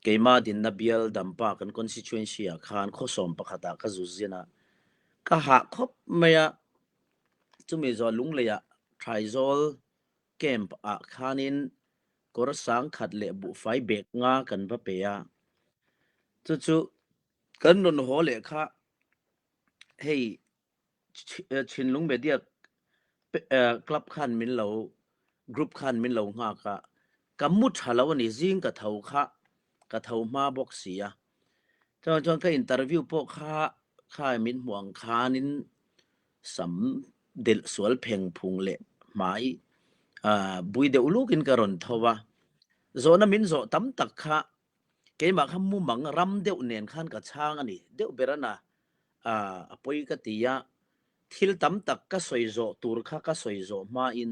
keima din na bial dampa kan constituency a khan khosom pakhata ka zuzina ka ha khop maya chumi zo lungleya trizol camp a khanin korsang khatle bu fai bek nga kan ba peya chu kan non hole kha hey chinlung media club khan min lo group khan min lo nga ka kamut halaw ni jing ka thau kha ka thau ma bok sia chon ka interview po kha min huang khanin sam del sual pheng phung le mai bui de ulukin karon thowa zona min zo tam tak kha keima khammu mang ram deu nen khan ka chang ani deu berana apoi ka tia thil tam tak ka soizo tur kha ka soizo ma in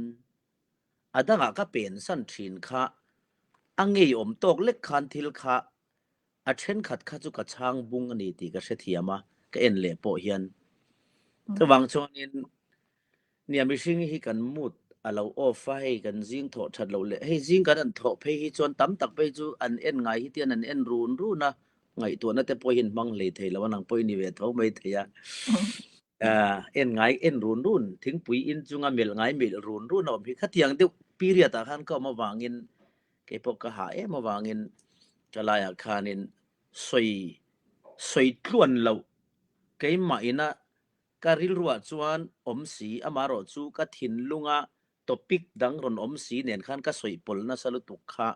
adanga ka pen san thin kha angei om tok lek khan thil kha a then khat kha chu ka chang bung ani ti ka se thiama ka en le po hian tawang chonin niam sing hi kan mut alo ofa hei kan jing tho that lo le hei jing kan an tho phe hi chon tam tak pe chu an en ngai hi tian an en run na ngai to na te po hin mang le thei lo nang poi ni ve tho mai theya en ngai en run thing pui in chunga mel ngai mel run om hi khatiang de period ta khan ko ma wangin ke pok ka ha ma wangin kalaya khanin soi tluan lo ke ma ina karil ruwa chuan omsi amaro chu ka thin lunga topic dang ron omsi nen khan ka soi pol na salu tukha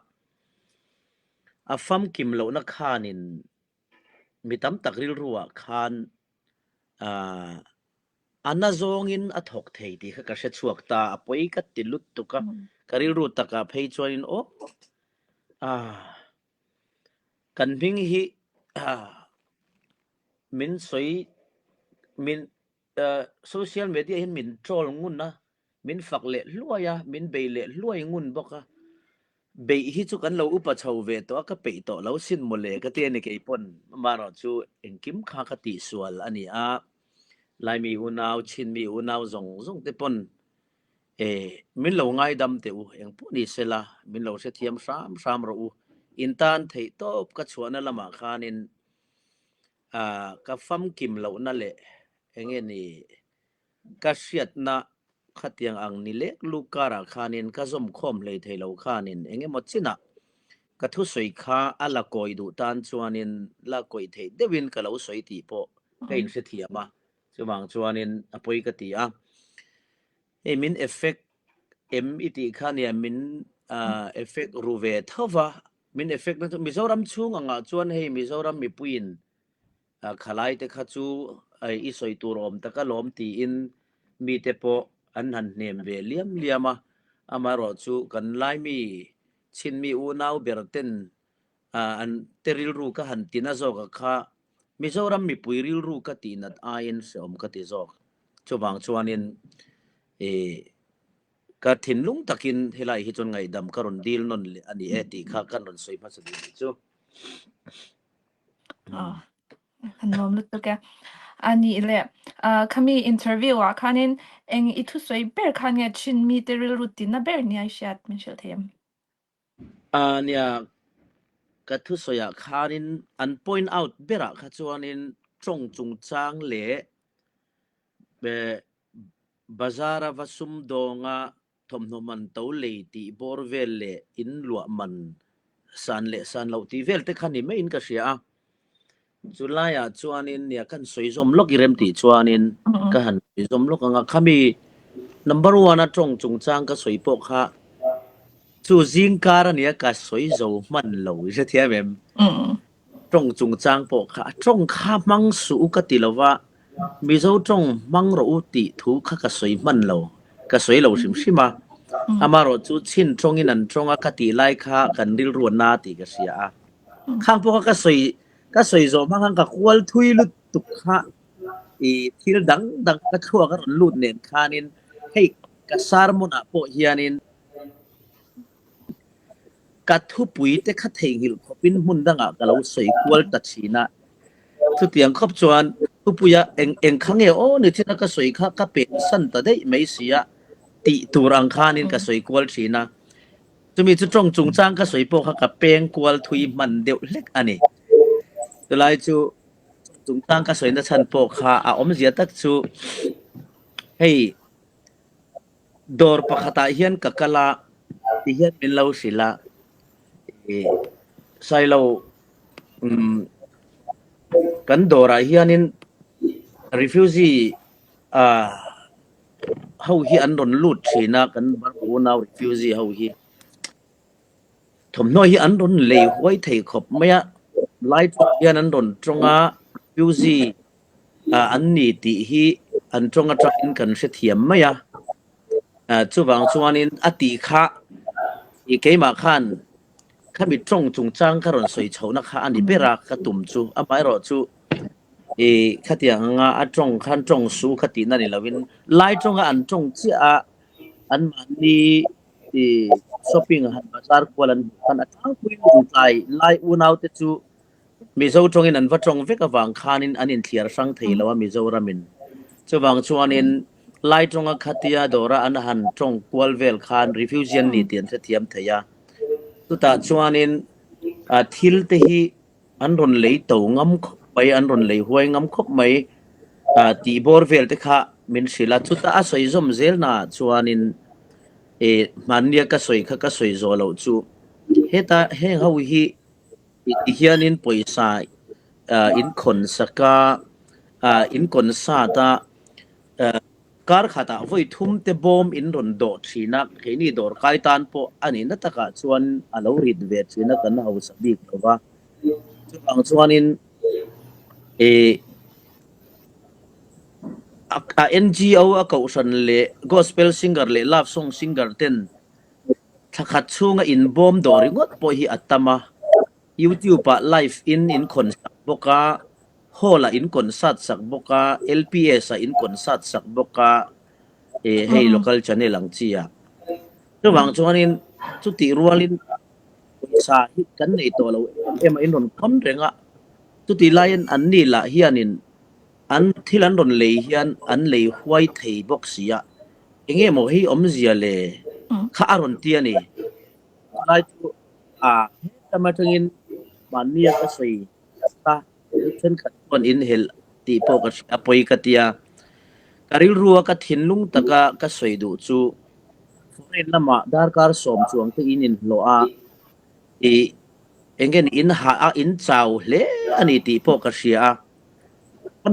afam kim lo na khanin mitam takril ruwa khan anazongin athok thei ti kha ka se chuak ta apoi ka tilut tuka karil ru taka phei chuanin kan bing hi min soi min social media hin min troll ngun na min fakle luaya min beile luai ngun boka be hi chu kan lo upa chho ve to ka pe to lo sin mole ka te ni ke pon maro chu engkim kha ka ti sual ani lai mi unaw chin mi unaw zong te pon min lo ngai dam te u eng pu ni sela min lo se thiam sam ro u intan thei top ka chuana lama khanin ka fam kim lo na le enge ni ka siat na khatiang ang ni lek lukara khanin ka zom khom le thei lo khanin enge mo china ka thu soi kha ala koi du tan chuanin la koi thei dewin ka lo soi ti po kein se thiama chuwang chuanin apoi ka ti min effect iti khania min effect ruve thova min effect na mizoram chung anga chuan hei mizoram mi puin khalai te kha chu i soi turom taka lom ti in mi te po an han nem ve liama amaro chu kan lai mi chin mi unaw berten an teril ru ka han tina zo ka kha mizoram mi puiril ru ka tinat ain som ka ti zo chuwang chuanin ka thinlung takin helai hi chon ngai dam karon deal non ani ti kha kan ron soi ma sadi chu kan nom lut ka ani le khami interview a khanin eng ithu soi ber khania chin mi teril routine na ber ni ai shat min shel them ania ka thu soya khanin an point out bera kha chuanin chong chung chang le be bazara vasum donga thomnoman to le ti borvel le in lua man san lo ti vel te khani me in ka sia julaya chuanin nia kan soizom lok irem ti chuanin ka han soizom lok anga khami number 1 a chong chung chang ka soipo kha chu jingkar ania ka soizo man lo se thiamem chong chung chang po kha chong kha mang su ka tilawa mizo chong mang ro ti thu kha ka soi man lo ka soi lo sim amaro chu chin chong in an chonga ka ti lai kha kan dil ru na ti ka sia khang po ka soi zo mang ka kwal thui lut tuk kha thil dang ka thua ka lut nen khanin hei ka sar mon a po hianin ka thu pui te kha thei hil khopin mun danga ka lo soi kwal ta china thu tiang khop chuan tu puya eng khange ni thina ka soi kha ka pe san ta dei mai sia ti turang khanin ka soi kwal china จะมีจุดตรงจุงจ้างก็สวยโปกกับเปงกวลทุยมันเดียวเล็กอันนี้ตัวไล่จูจุงจ้างก็สวยนะฉันโปกค่ะอมเสียตักจูให้ดอร์ปะขตาเฮียนกะกะลาที่เฮียนเป็นเราสิละใส่เรากันดอร์เฮียนิน refugee เฮาฮีอันดนลุดสินะกันบาร์โอนาว refugee เฮาฮีถมน้อยฮีอันดนเลวไว้ไทยขบไม่อะไล่ฮีอันดนตรงอ่ะ refugee อันนี้ที่ฮีอันตรงอ่ะจักกันเสียเทียมไม่อะจู่บางส่วนนี้อติค่ะอีกมาขันข้ามีตรงจุงจังข้ารอนสวยเฉานะคะอันนี้เปรักกระตุ่มจู่ไม่รอจู่ขัดยังอันตรงขันตรงสู้ขัดนั่นนี่ละวินไล่ตรงอันตรงที่อันมันนี่ช้อปปิ้งหันบาซาร์กวลันขันอันทั้งคุยมุ่งใจไล่อุณเอาแต่จู่มีเจ้าตรงนั้นว่าตรงเวกบางขันินอันนี้เทียร์สังเทแล้วว่ามีเจ้ารามินจู่บางส่วนนี้ไล่ตรงขัดยาดอระอันหันตรงกวลเวลขันรีฟิวจีนี่เตียนเทียมเทียตุตาส่วนนี้ทิลเตฮีอันรอนเลยเต่างำไปอันรอนเลยหวยงำคบไหมตีบอร์เวลเตค่ะมินสิลาตุตาสวยจอมเซลน่ะส่วนนี้มันเรียกก็สวยค่ะก็สวยโจเราจู่เฮตาเฮเขาฮีที่เฮียนินป่วยสายอินคนสักกะอินคนซาตาการขัดไว้ทุ่มเตบอมอินรอนโดดสินักเฮนี่ดอร์ไกตันโปอันนี้นัตกะส่วนอาลูริดเวทสินักกันเอาสบิกตัวว่าส่วนนี้NGO ก็อุสันเล่ gospel singer เล่ love song singer เต้นถ้าขัดช่วงอินบอมดอริงดพอฮีอัตมา YouTube ปะ live in คนสักบกะฮอละอินคนสัตสักบกะ LPS อินคนสัตสักบกะให้ local channel หลังจีอ่ะระหว่างช่วงนี้สุติรัวลินสาหิกันในตัวเราอินนนคำเรงอ่ะสุติไลน์อันนี้ละเฮียนินอันที่ลันดอนเลยเฮียนอันเลยไว้ไทยบอกเสียเงี้ยโมฮีอมเสียเลยข้าอารมณ์เตียนี่ไลน์จะมาถึงอินมันเนี่ยก็สวยตาเช่นกันคนอินเฮลตีโปกัสอภัยกัตยาการิรัวกัดหินลุงตะกะก็สวยดูจู่ฝนน้ำมาดาร์การสมช่วงที่อินโลอาเองเงินอินหาอินเจ้าเล่อันนี้ตีโปกัสเสีย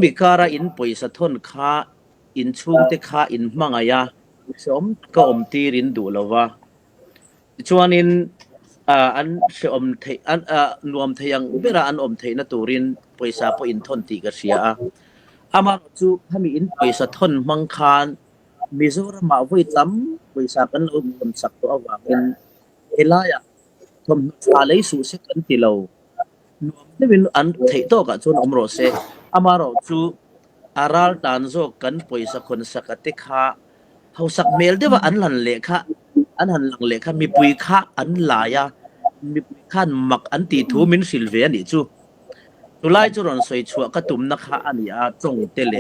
มีการอินป่วยสะท้อนข้าอินชุ่มเตข้าอินมังอายาสมก็ตีรินดูแล้วว่าชวนอินอันเชื่อมเทอันรวมเทียงเวลาอันเทนัตูรินป่วยสาปอินทนตีกัสเสียอามาจู่ถ้ามีอินป่วยสะท้อนมังคานมีส่วนมาไว้จำป่วยสากันอุปสักตัวว่าเป็นเอลายะทมอะไรสุเสกันติเลานวมที่เป็นอันเทโตกับชนอมโรเซอามาเราจู่อาราลตันโซกันป่วยสะคนสักติข้าเขาสักเมลเดียวอันหลังเลขาอันหันหลังเลขามีปุยข้าอันลายะมีปุยข้ามักอันตีทูมินสิลเวียนี่จู่ตุลายจุรอนสวยชัวกระตุมนักข้าอันนี้จงเตเล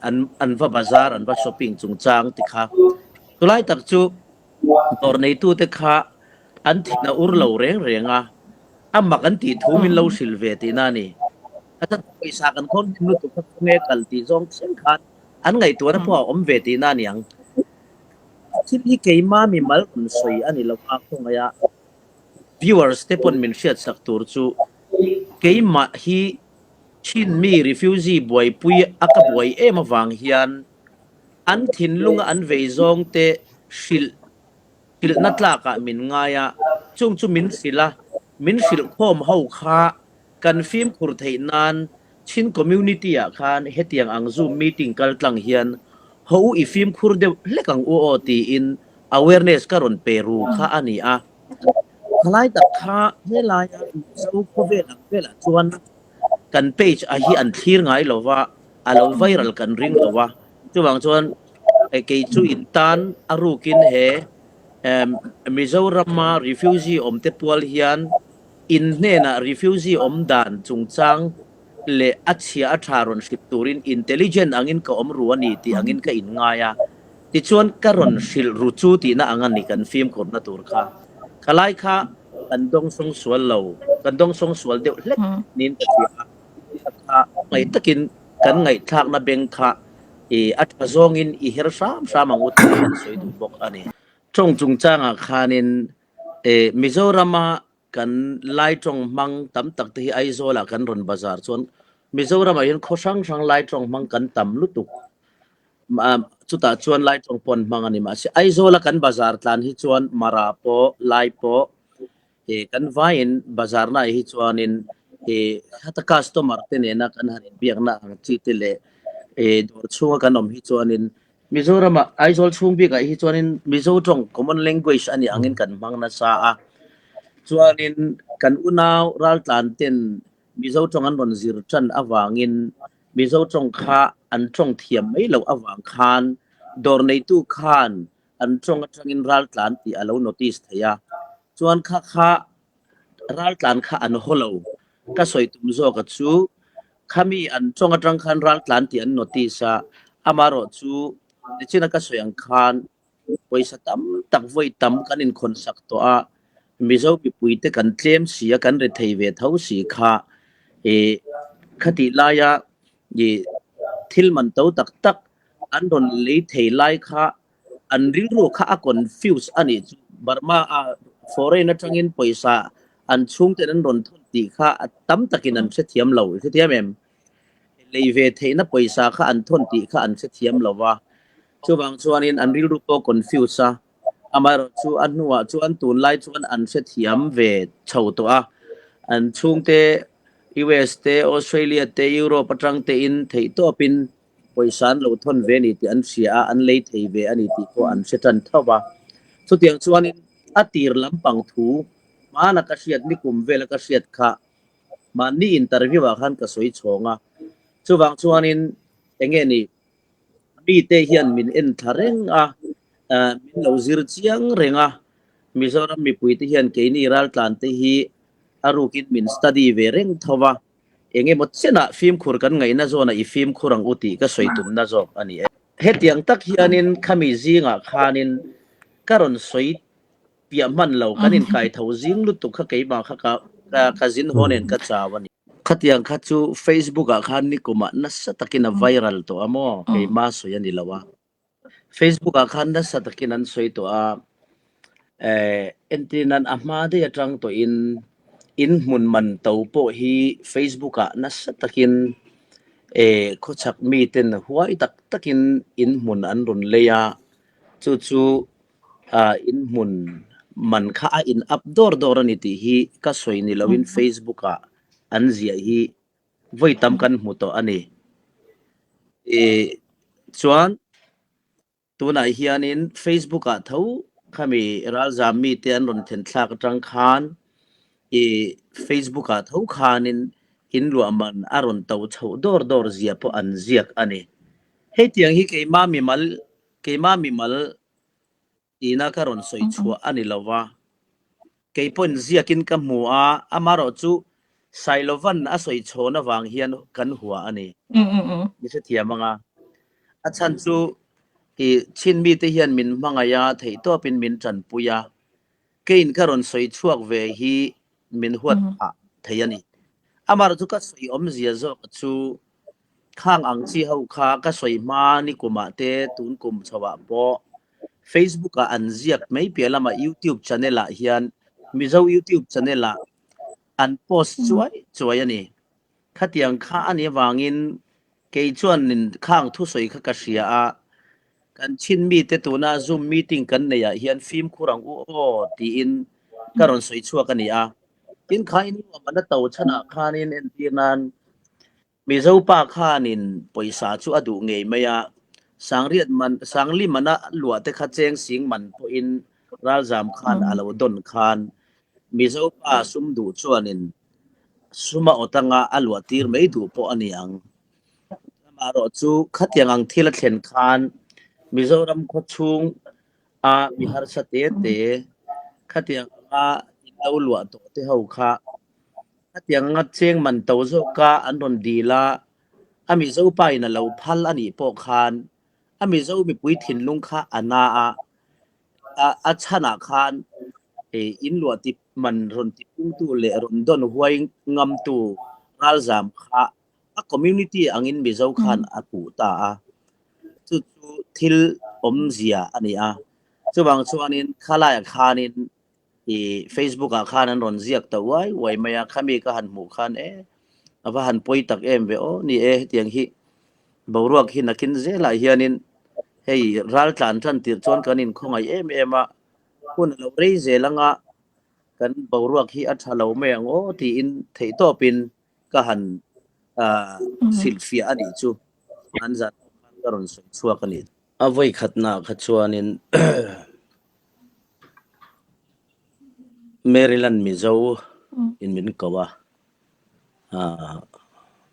อันว่าบาซาร์อันว่าช้อปปิ้งจุงจางติข้าตุลายตักจู่ตอนในตู้ติข้าอันที่น่าอุรเหลาเร่งมักอันตีทูมินเหลาสิลเวียตินานี่ถ้าไปสักกันคนที่รู้ตัวเขาเงยกันตีจงเช่นกันอันไงตัวนั้นพอเวทีนั่นยังที่พี่เกย์มามีมัลคนสวยอันนี้เราพักตรงไหนviewers ที่ปนมินเชียดสักตัวจู่เกย์มาฮีชินมี refugee บอยปุยอักบอยมาฟังเฮียนอันทิ้งลุงอันเวจงเตชิลนัดลากะมินง่ายจุงมินสิลพอมเฮาค้ากันฟิล์มคุรไทยนานชินคอมมูนิตี้อาคารเฮตียงอังซูมมีติ้งกัลตังเฮียนเขาอีฟิล์มคุรเดเล็กังโอตีอิน awareness การอนเปรูข้าอันนี้คล้ายตักข้าเฮลายสู้โควิดเวลาชวนกันเพจฮีอันทีร์ไงหรอว่าเราไวรัลกันริงหรอว่าจู่บางชวนไอ้เกย์จู่อินตันอารูกินเฮมิโซรามา refugee เตปัวเฮียนอินเน่นะ refugee ดันจุงจังเลอัจฉริยะทารอนสิบตูริน intelligent อังอินก็รัวนี่ที่อังอินก็อินง่ายที่ชวนการอนสิลรูจูที่น่าอังอันนี้กันฟิล์มคนน่าตัวค่ะ ka lai kha kan dong song sual lo kan dong song sual deuh hlek nin ka sia kha ngai takin kan ngai thak na beng kha at azongin I her sam angut an soi du bok ani chong chung changa khanin Mizorama kan lai chong mang tam tak te ai zola kan ron bazar chon Mizorama yin khosang sang lai chong mang kan tam lutuk chuta chuan lai chong pon mang ani ma si ai zola kan bazar tlan hi chuan marapo lai po kan vain bazar na hi chuanin hata customer te ne na kan hanin biak na ang chi te le dor chunga kan om hi chuanin Mizoram aizol chung bi ka hi chuanin Mizo tong common language ani angin kan mang na sa a chuanin kan unaw ral tlan ten Mizo tong an ron zir chan awangin Mizo tong kha an tong thiam mai lo awang khan dor nei tu khan an tong atangin ral tlan ti alo notice thaya chuan kha ral tlan kha an holo ka soi tum zo ka chu khami an tong atang khan ral tlan ti an notice a amaro chu china ka soyang khan poisa tam tak voi tam kanin khonsak to a Mizo pi puite kan tlem sia kan re thei ve thau si kha khati laya ye thil man to tak tak an don le thei lai kha an ril ro kha a confuse ani Burma a foreign atangin poisa an chung ten an ron thon ti kha tam takin an se thiam lo se thiam em le ve thei na poisa kha an thon ti kha an se thiam lo wa chuwang chuanin an ril ru po confuse a amaro chu an nuwa chu an tun lai chu an se thiam ve chho to a an chung te US te Australia te Europe atang te in thei to pin poisan lo thon ve ni ti an sia an lei thei ve ani ti ko an se tan thawa chu tiang chuanin atir lampang thu mana ka siat ni kum ve la ka siat kha man ni interview a khan ka soi chonga chuwang chuanin enge ni bi te hian min en thareng a min lo zir chiang renga Mizoram mi pui te hian ke ni ral tlan te hi arukin min study ve reng thawa enge mo chena film khur kan ngai na zona I film khurang uti ka soitum na zo ani hetiang tak hianin khami zinga khanin karon soi pia man lo kanin kai thau zing lutuk kha kei ba kha ka zin honen ka chawani khatiang kha chu Facebook a khan ni kuma na satakina viral to amo kei ma so yani lawa Facebook a khan na satakin an soi to a entinan ahma de atang to in mun man to po hi Facebook a na satakin khochak mi ten huai tak takin in mun an run leya chu in mun man kha in updor dorani ti hi ka soi ni lawin Facebook a an zia hi voi tam kan mu to ani chuan tuna hianin Facebook a tho khami ral zammi te an ron then thlak tang khan Facebook a tho khanin in luaman aron to chho dor zia po an ziak ani hetiang hi ke ma mi mal ina karon soi chua ani lawa ke pon ziakin ka mu a amaro chu sailovan a soi chona wang hian kan huwa ani ni se thiamanga achan chu chin mi te hian min mangaya thei to pin min chan puya kein karon soi chuak ve hi min huat a theiani amaro chu ka soi om zia zo chu khang ang chi ho kha ka soi ma ni kuma te tun kum chawa bo Facebook a an ziak mai pelama YouTube channel a hian Mizo YouTube channel a an post chuai ani khatiang kha ani wangin ke chuan nin khang thu soi kha ka sia a kan chin mi te tuna Zoom meeting kan ne ya hian film khurang u ti in karon soi chua kan ni a tin kha in mana to chana khanin en tinan Mizo pa khanin poisa chu adu ngei maya sangli mana lua te kha cheng sing man po in ral jam khan alo don khan Mizo pa sum du chuanin suma otanga alwa tir mei du po aniang maro chu khatiang ang thila thlen khan Mizoram kho chung a bihar sate te khatiang a ilo lua to te ho kha khatiang nga cheng man to zo ka an ron dila ami zo pa ina lo phal ani po khan ami zo mi pui thin lung kha ana a chana khan in lo ti man ron ti pung tu le ron don huai ngam tu ngal zam kha a community angin mi zo khan aku ta a chu thil om zia ani a chuwang chuanin khala khanin Facebook a khanan ron ziak ta wai maya khami ka han mu khan ava han poi tak em ve o ni tiang hi boruak hi nakin zela hianin hei ral tlan than tir chon kanin khongai a kun lo rei zelanga kan boruak hi athalo me ang o ti in thei to pin ka han silfia ani chu anzat karon chua kani avoi khatna khachuanin Maryland mizo in min kawa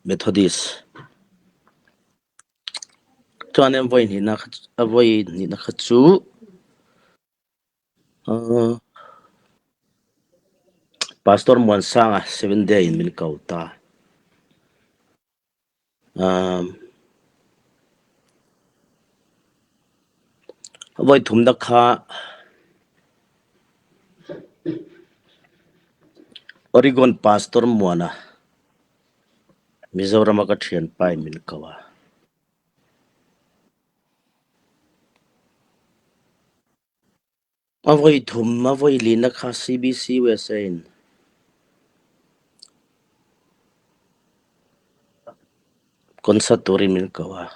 Methodist chuan voi ni na khachu Pastor Mwansanga 7 day in min kauta voi thumda kha Oregon Pastor Mwana Mizoram ka thian pai min kawa avoi thum avoi lina kha CBC wesain konsatori min kawa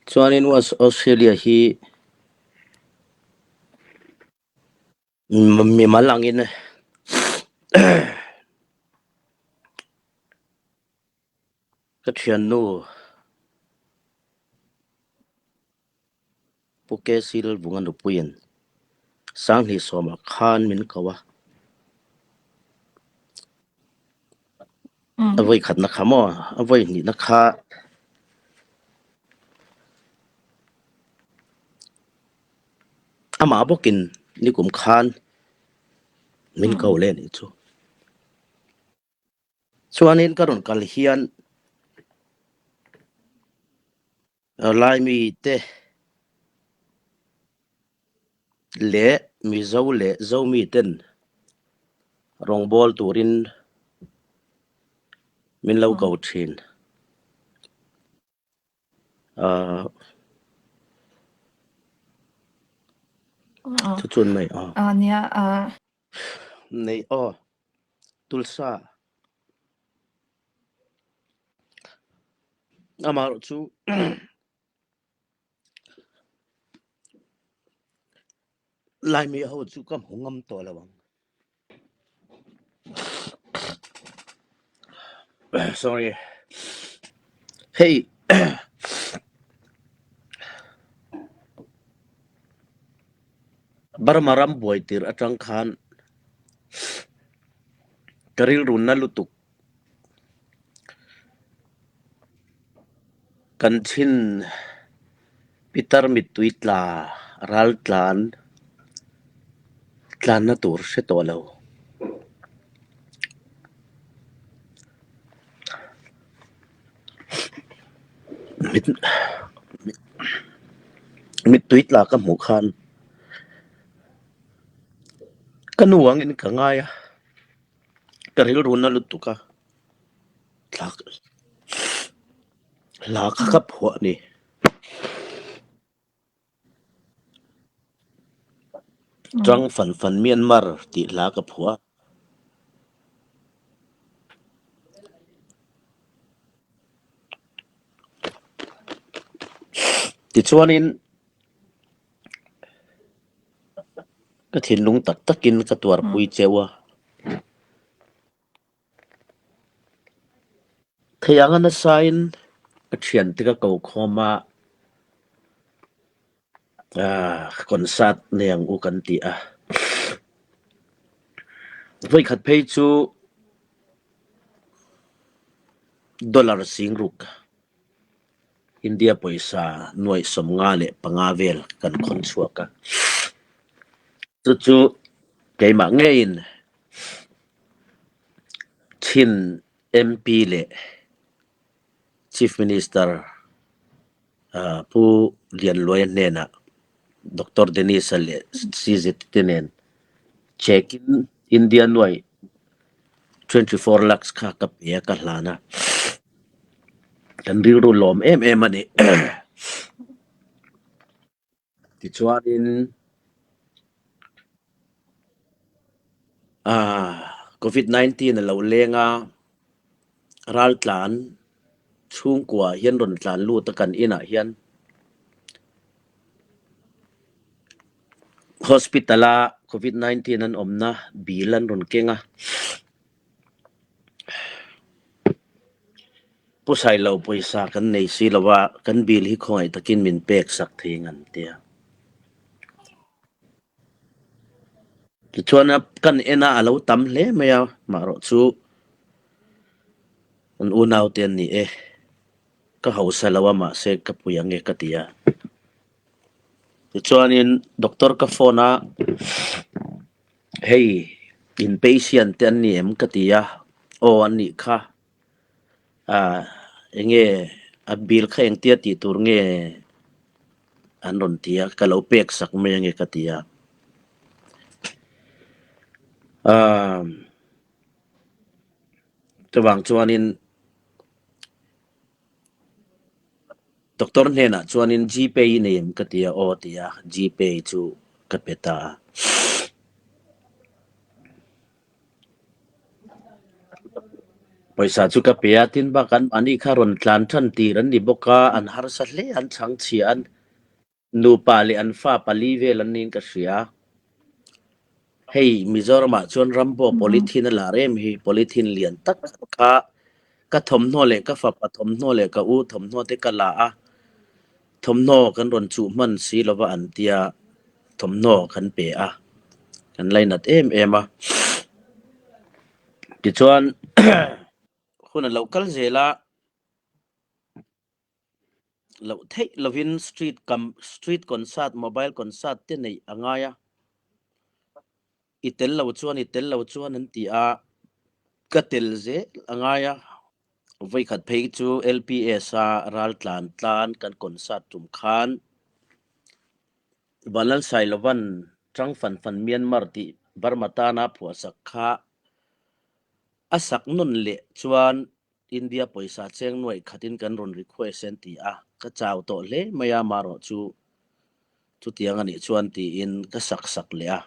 chuanin was Australia hi mi malangin ka thian nu puke sil bungan rupuin sang hi soma khan min kawa avoi khatna khamo avoi ni na kha ama bokin nikum khan min kau le ni chu chuanin karon kal hian lai mi te le mi zo le zo mi ten rong bol turin min lo kau thin chun mai nia nei tulsa amar chu lai mi ho chu kam hungam to lawang sorry hey barmaram boitir atang khan karil runna lutuk kanchin pitar mituitla ral tlan na tur se tolo mituitla ka mu khan kanuang in kangaya karil runna lutuka la ka phwa ni Trang fan Myanmar ti la ka phwa ti chuanin ka thin lung tak takin ka tuar pui chewa thayanga na sign ka thian tika ko khoma konsat neng u kan ti voi khat phei chu dollar singruk India poisa noi somnga le pangavel kan khon chuaka chu keima ngein chin MP le Chief Minister pu lian loi nena Dr. Denise le sizit tinen check in Indian way 24 lakhs kha ka pe ka hlana kan ri ru lom em ani ti chuanin COVID-19 lo lenga ral tlan chung kwa hian ron tlan lu ta kan ina hian hospitala COVID-19 an omna bilan ron kenga pusai lo poisa kan nei si lawa kan bil hi khoi takin min pek sak thingan tia chuan kan ena alo tam hle maya maro chu an unau ten ni ka hausa lawa ma se ka puyange ka tia chuanin doctor ka phona hey inpatient ten ni em ka tia o ani kha enge a bil kha eng tia ti tur nge an ron tia ka lo pek sak me nge ka tia tawang chuanin doctor hena chuanin GPay nem ka tia o tia GPay chu ka peta paisa chu ka pe tin ba kan ani kha ron tlan than ti ran ni boka an har sa hle an chang chi an nu pali an fa pali vel an nin ka sia hey Mizoram chuan rambo polythene la rem hi polythene lian tak kha ka thom no le ka fa pa thom no le ka u thom no te ka la a thom no kan ron chu man si lova an tia thom no kan pe a kan lainat em a ti chuan khuna local zela lo thei lovin street concert mobile concert te nei angaya itel lo chuan an ti a katel ze angaya voi khat phei chu LPS a ral tlan kan concert tum khan balal sailovan tang fan Myanmar ti Barmata na phua sakha asak nun le chuan India poisa cheng noi khatin kan ron request en ti a ka chaw to le maya maro chu tiang ani chuan ti in ka sak le a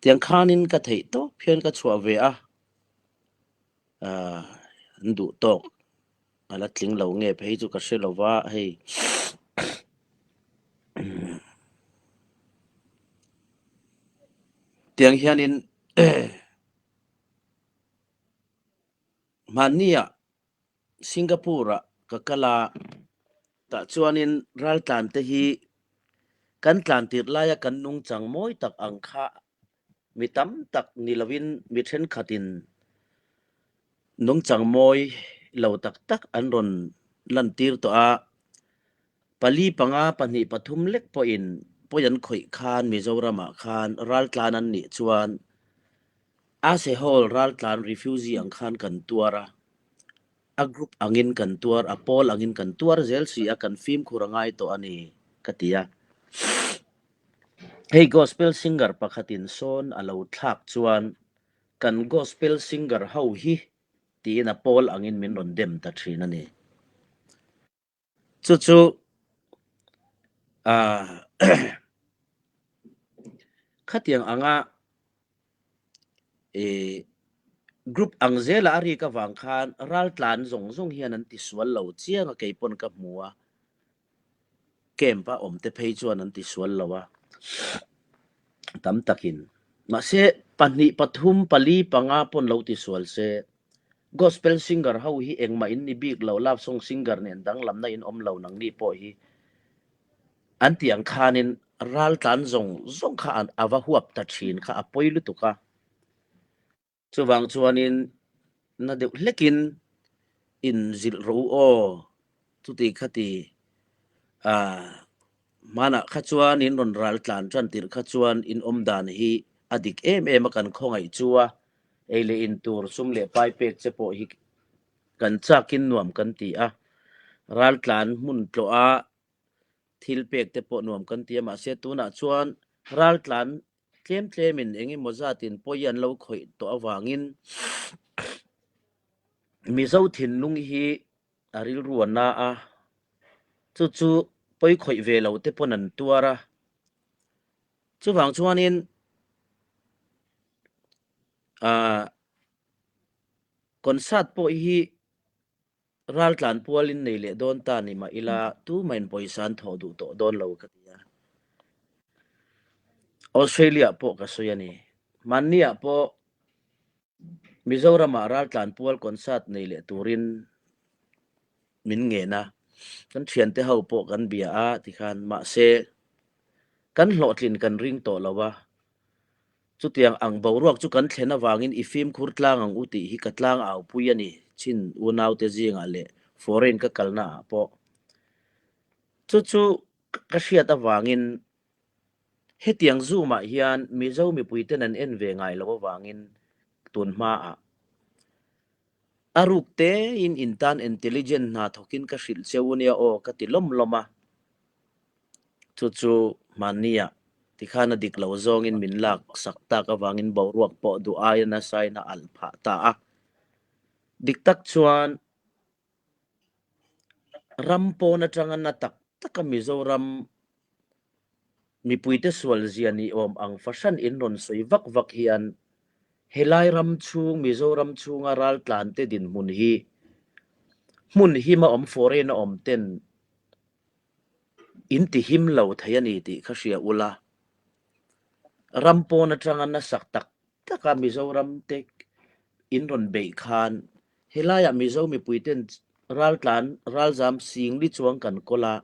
tiang khanin ka thei to phian ka chua ve a ndu tok ala tling lo nge phei chu ka shelowa hei tiang hianin mania Singapore ka kala ta chuanin ral tlan te hi kan tlan tir laya kan nung chang moi tak angkha mitam tak nilawin mi then khatin nung chang moi lo tak anron lan tir to a pali panga pani pathum lek po in poyan khoi khan Mizoram khan ral tlan an ni chuan as a whole ral tlan refugee ang khan kan tuara a group angin kan tuar a pol angin kan tuar zel si a kan film khurangai to ani katia hey gospel singer pakhatin son alo thak chuan kan gospel singer ho hi ti na pol angin min ron dem ta thina ni chu khatiang anga group angzela ari ka wang khan ral tlan zong hian an ti sual lo chianga keipon ka muwa kempa omte phei chuan an ti sual lowa tam takin ma se pani pathum pali panga pon lo ti sual se gospel singer ho hi engma in ni bik lo love song singer nen dang lam na in om lo nang ni po hi an tiang khanin ral tlan zong kha an awa huap ta thin kha apoi lu tuka chuwang chuanin na de lekin in zil ro o tuti khati mana khachuan in ron ral tlan tran tir khachuan in omdan hi adik em kan khongai chuwa eile in tur sum le pai pek chepo hi kan chakin nuam kan ti a ral tlan mun tlo a thil pek te po nuam kan tiam a se tuna chuan ral tlan tlem in engi mozatin poyan lo khoi to awangin mizo thin lung hi aril ruana a chu poi khoi ve lo te ponan tuara chuwang chuanin concert po hi ral tlan pualin nei le don ta ni ma ila tu main poisan thodu to don lo katia Australia po kasoyani mania po Mizoram ral tlan pual concert nei le turin min nge na kan thian te hau po kan bia a ti khan ma se kan hlotlin kan ring to lawa chu tiang ang boruak chu kan thlena wangin ifim khurtlang ang uti hi katlang au puyani chin unaw te jinga le foreign ka kalna po chu ka hriat awangin hetiang zuma hian mizo mi puiten an en ve ngai lo wangin tunma a aruk te in intan intelligent na thokin ka hril cheunia o ka tilom loma chu mania tikhana diklo zong in minlak sakta ka wangin boruak po du ayana sai na alpha ta a diktak chuan rampo na changan na tak taka Mizoram mi puite swal ziani om ang fashion in non soi vak hian helai ram chung Mizoram chunga ral tlan te din mun hi ma om foreign om ten inti him lo thayani ti khashia ula rampo na changan na saktak taka Mizoram te in ron be khan helaya Mizo mi puiten ral tlan ral jam sing li chuang kan kola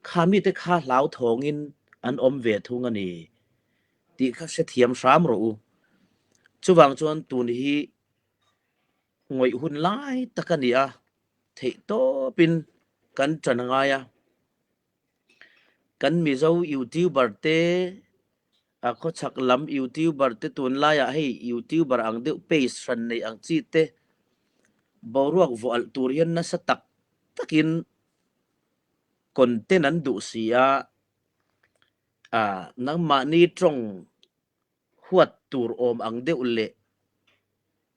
khami te kha lau thongin an om ve thung ani ti kha se thiam ram ro chuwang chuan tun hi ngoi hun lai takania thei to pin kan chanangaya kan Mizo YouTuber te a kho chak lam YouTuber te tun la ya hei YouTuber ang de page ran nei ang chi te boruak vol turian na sa takin content an du sia nang mani trong huat tur om ang de ulle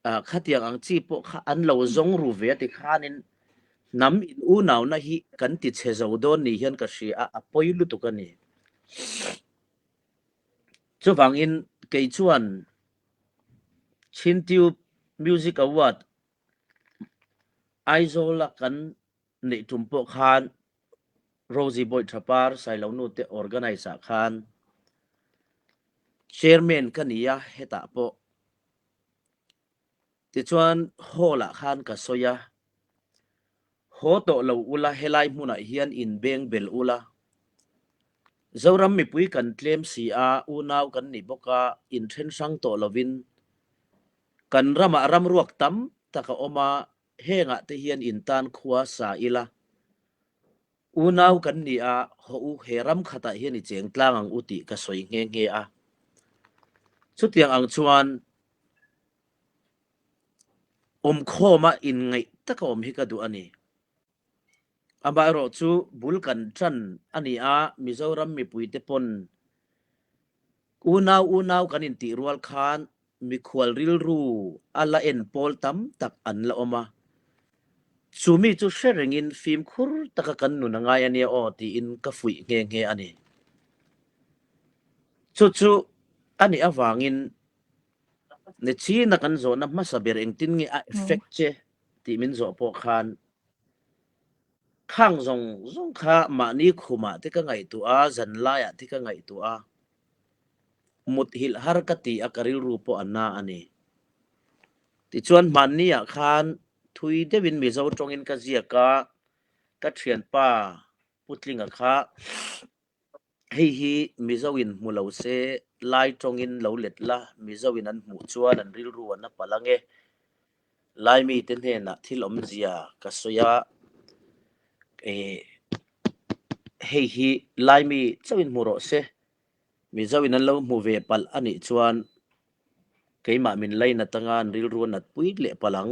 khatiang ang chi po kha an lo zong ru ve ti khanin nam in u naw na hi kan ti che zo don ni hian ka ria a poilu tu kani chuwang in keichuan Chintu Music Award aizola kan nei tumpo khan Rosie Boy Thapar sailo nu te organize khan chairman kania heta po ti chuan hola khan ka soya ho to lo ula helai hmuna hian in beng bel ula zoram mi pui kan claim si a unaw kan ni boka in then sang to lovin kan ram ruak tam taka oma henga te hian in tan khuwa sa ila unaw kan ni a ho u heram khata hian i cheng tlang ang uti ka soi nge a chutiang ang chuan khoma in ngai taka hi ka du ani ambaro chu bulkan tran ani a Mizoram mi puite pon unaw kan in ti rual khan mi khwal ril ru ala en pol tam tak an la oma chumi chu sherengin film khur taka kan nu na ngai ani o ti in ka fui nge ani chu ani awangin ne chi na kan zo na masaber eng tin ngi a effect che ti min zo po khan khang zong kha ma ni khuma te ka ngai tu a zan la ya te ka ngai tu a mut hil harkati akaril rupo anna ani ti chuan mania khan thui devin Mizo tongin ka zia ka thian pa putlinga kha hi Mizo in mulo se lai tongin lo letla Mizo in an mu chuan an ril ruan na palange lai mi ten he na thilom zia ka soya hi lai mi chawin muro se Mizo in an lo mu ve pal ani chuan keima min leina tanga an ril ruan nat pui le palang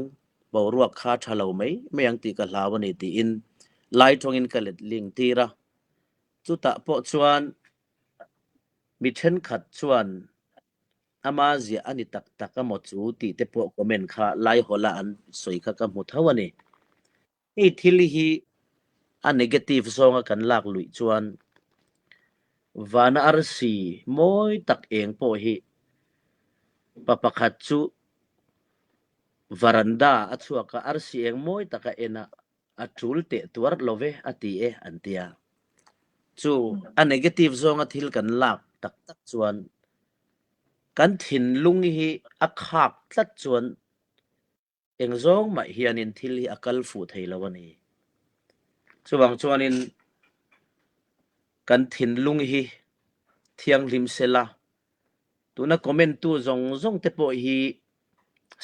boruak kha thalo mai mayang ti ka hlawani ti in lai tongin ka let ling tira จุตะปอชวนมีเช่นขัดชวนอามาเสียอันนี้ตักก็หมดจูติเตปอคอมเมนต์ค่ะไล่หัวละอันสวยค่ะก็หมดเท่านี้นี่ทิลิฮีอัน negative ซองกันลากลุยชวนวานาอาร์ซีมอยตักเองปอฮีปะปะขัดจูวารันดาอัชวกอาร์ซีเองมอยตักเอ็นะอัจูลเตตัวร์โลเวอตีอันเตียจูอัน negative ซองทิลกันลากตักชวนกันถิ่นลุงฮีอักหักตัดชวนเองซองมาเฮียนินทิลฮีอักลฟูไทยละวันนี้ส่วนชวนินกันถิ่นลุงฮีเทียงริมเซลาตัวนักคอมเมนต์ตัวซงเตปอฮี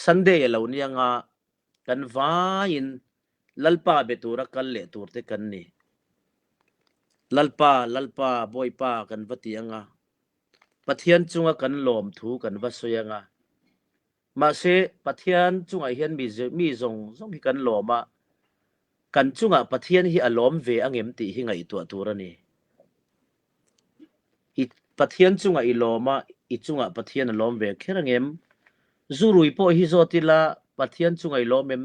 ซันเดย์เหล่านี้งากันวายินลัลปาเบตูรักกันเละตัวเตกันนี่ลัลปาบอยปากันวัติยังงาปะเทียนจุงกันลมถูกันวัสยังงามาเสปะเทียนจุงเฮียนมีซงมีกันลมกันจุงปะเทียนฮีอารมณ์เวอังเอ็มติฮิงไอตัวนี่อีปะเทียนจุงอีลมอีจุงปะเทียนอารมณ์เวแค่รังเอ็มจูรุยพอฮิโซติลาปะเทียนจุงไอลมเอ็ม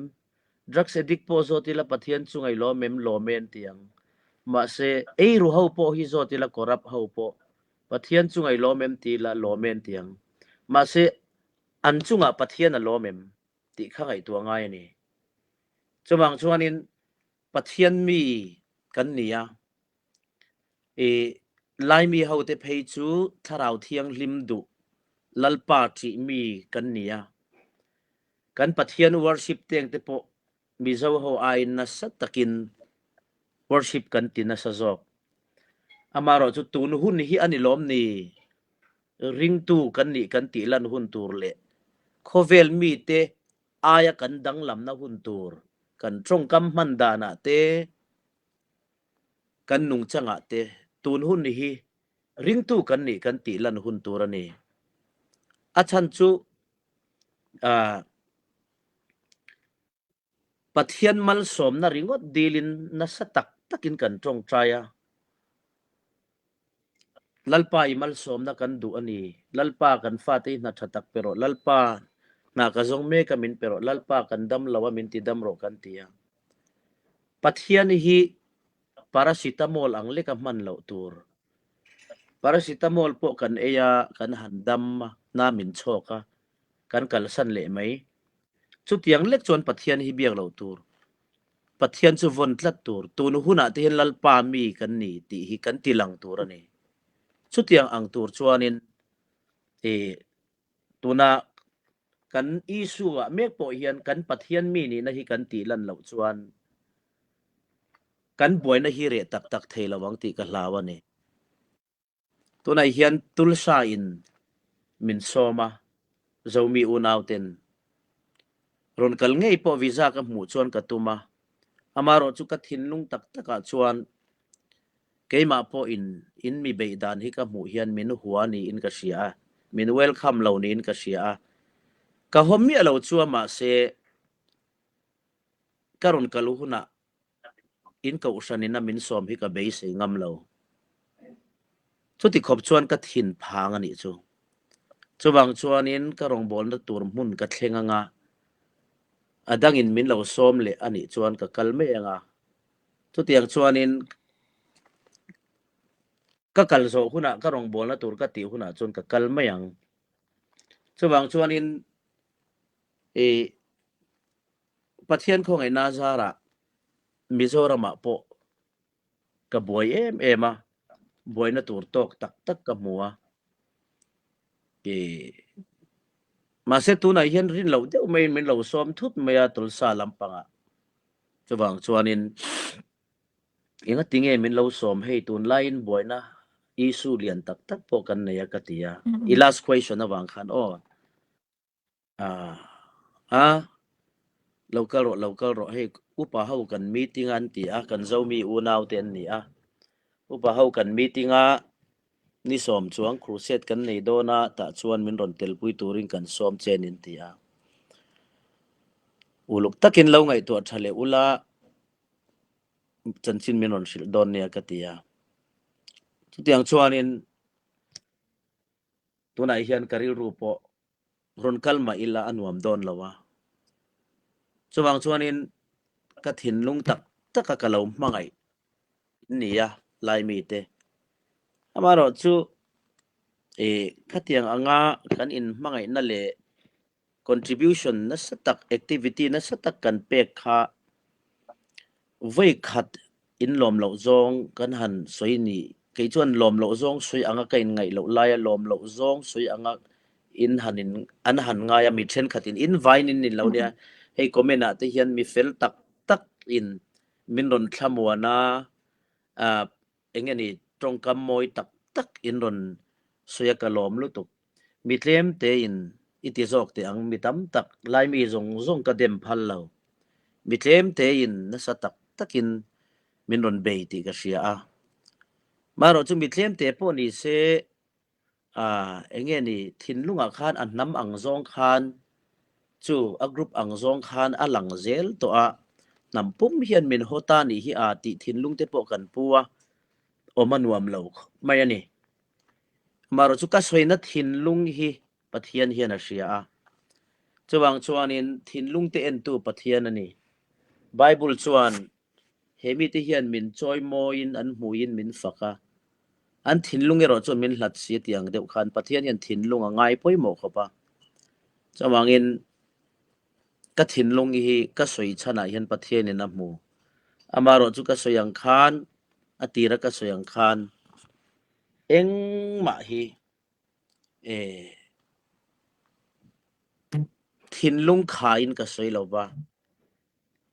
drugs addict พอโซติลาปะเทียนจุงไอลมเอ็มลมเอ็นเตียงมาเสรูเฮาพอฮิโซติลาคอรับเฮาพอปะเทียนจุงไอลมเอ็มตีลาลมเอ็นเตียงมาเสอันจุงปะเทียนอารมณ์เอ็มติข้างไอตัวง่ายนี่จวังชวนินปะเทียนมีกันเนี่ยไลมีเฮาเตเพย์จูทาราวเทียงลิมดุลัลปาจิมีกันเนี่ยกันปะเทียนวอร์ชิปเตียงเตปอมีเจ้าเฮาไอนัสตะกินวอร์ชิปกันตินัสจอกอามารอจุตูนหุ่นฮีอันนี้ล้อมนี่ริงตูกันนี่กันติลันหุ่นตูร์เละโคเวลมีเตอายกันดังลำนะหุ่นตูร์กันตรงกำมันดานะเตกันนุงจังอะเตตูนหุ่นนี่ริงตูกันนี่กันติลันหุ่นตูระนี่อาชันจูปะเทียนมัลสมนาริงอดดีลินนัสตักินกันตรงใจลัลปาอิมัลสมนักันดูอันนี้ลัลปากันฟาตินัชตักเปโรลัลปานักจงเมกมินเปโรลัลปากันดัมลาวมินติดัมโรกันตียปะเทียนฮีพาราซิตามอลอังเล็กมันเหล่าตัวพาราซิตามอลพวกกันกันหันดัมนามินโชกกันกัลสันเละไหมชุดยังเล็กจวนปะเทียนฮีเบียงเหล่าตัวปะเทียนสุวรรณลัดตัวตัวนุหุนาที่เห็นลัลปามีกันนี่ตีฮีกันตีหลังตัวนี่ชุดยังอังตัวชวนินตัวน่ะกันอิสุเมกโปเฮียนกันปะเทียนมีนี่นะฮีกันตีลันเหล่าชวนกันบวยนะฮีเรตักเทละวังติกันลาวนี่ตัวไหนเฮียนตุลซาอินมินโซมาเจ้ามีอุนาวเต็นรอนกัลเงยพอวีซ่ากับหมู่ชวนกับตุมาอามารอจุกัดหินลุงตักชวนเกยมาพออินมีเบดานฮิกับหมู่เฮียนมินหัวนี่อินกษเสียมินเวลคัมเหล่านี้อินกษเสียกะหอมมีเหล่าชัวมาเสกะรอนกัลหุนะอินกับอุษานินะมินสอมฮิกับเบยเสงำเหล่าชุดที่ขบชวนกัดหินพางอันนี้จูบางชวนอินกะรองบอลนัตัวมุนกัดเชงงาอดังอินมินเหล่าซ้อมเลยอันนี้ชวนกับกัลเมยงาชุดที่ยังชวนอินก็กัลโซหุนะกะรองบอลนัตัวกัดติหุนะจนกับกัลเมยังจูบางชวนอินปะเทียนของไอ้นาซาระมิโซรามาโปกับบวยมาบวยนัตัวตกตักกับมัวมาเสตุนายเห็นรินเหล่าเดียวไม่เหล่าซ้อมทุบไม่อาตุลซาลัมปังจะบางชวนินยังติงเหล่าซ้อมให้ตุนไลน์บวยนะอิสุเลียนตักพอกันในกติยาอี last question นะบางขันเราก็รอให้อุปาเฮากันมีติ้งอันตีกันเจ้ามีอุนาวเต็นนี่อุปาเฮากันมีติ้งนี่ซ้อมจวงครูเซตกันในโดนะตะชวนมินรอนเตลปุยตูริงกันซ้อมเจนินตีอุลุกตะกินเราไงตัวทะเลอุลาจันชินมินรอนชิลดอนเนี่ยกติ tiang chuanin tunai hian karil ru po ron kalma ila anuam don lawa chuwang chuanin ka thinlung tak taka kalo mangai niya lai mi te amaro chu khatiang anga kan in mangai na le contribution na satak activity na satak kan pek kha voi khat in lom lo zong kan han soi ni kei chuan lom lo zong soi anga kain ngai lo laia lom lo zong soi anga in hanin an han nga ya mi then khatin in vain in lo nia hei komena te hian mi fel tak tak in min ron thlamwana engeni tongkam moi tak tak in ron soya kalom lutuk mi tlem te in itizok te ang mi tam tak lai mi zong zong ka dem phal lo mi tlem te in na sa tak takin min ron be ti ka sia a maro chu mi tlem te po ni se engeni thinlunga khan an nam ang zong khan chu a group ang zong khan alang zel to a nampum hian min hota ni hi a ti thinlung te po kan puwa omanuam lo mai ani maro chu ka soina thinlung hi pathian hian a sia a chuwang chuanin thinlung te en tu pathian ani bible chuan hemi te hian min choi moin an muin min faka an thinlung ero chu min hlat si tiang deuh khan pathian hian thinlung a ngai poimo khopa chawangin ka thinlung hi ka soi chana hian pathian in a mu amaro chu ka soyang khan atira ka soyang khan engma hi thinlung khain ka soi loba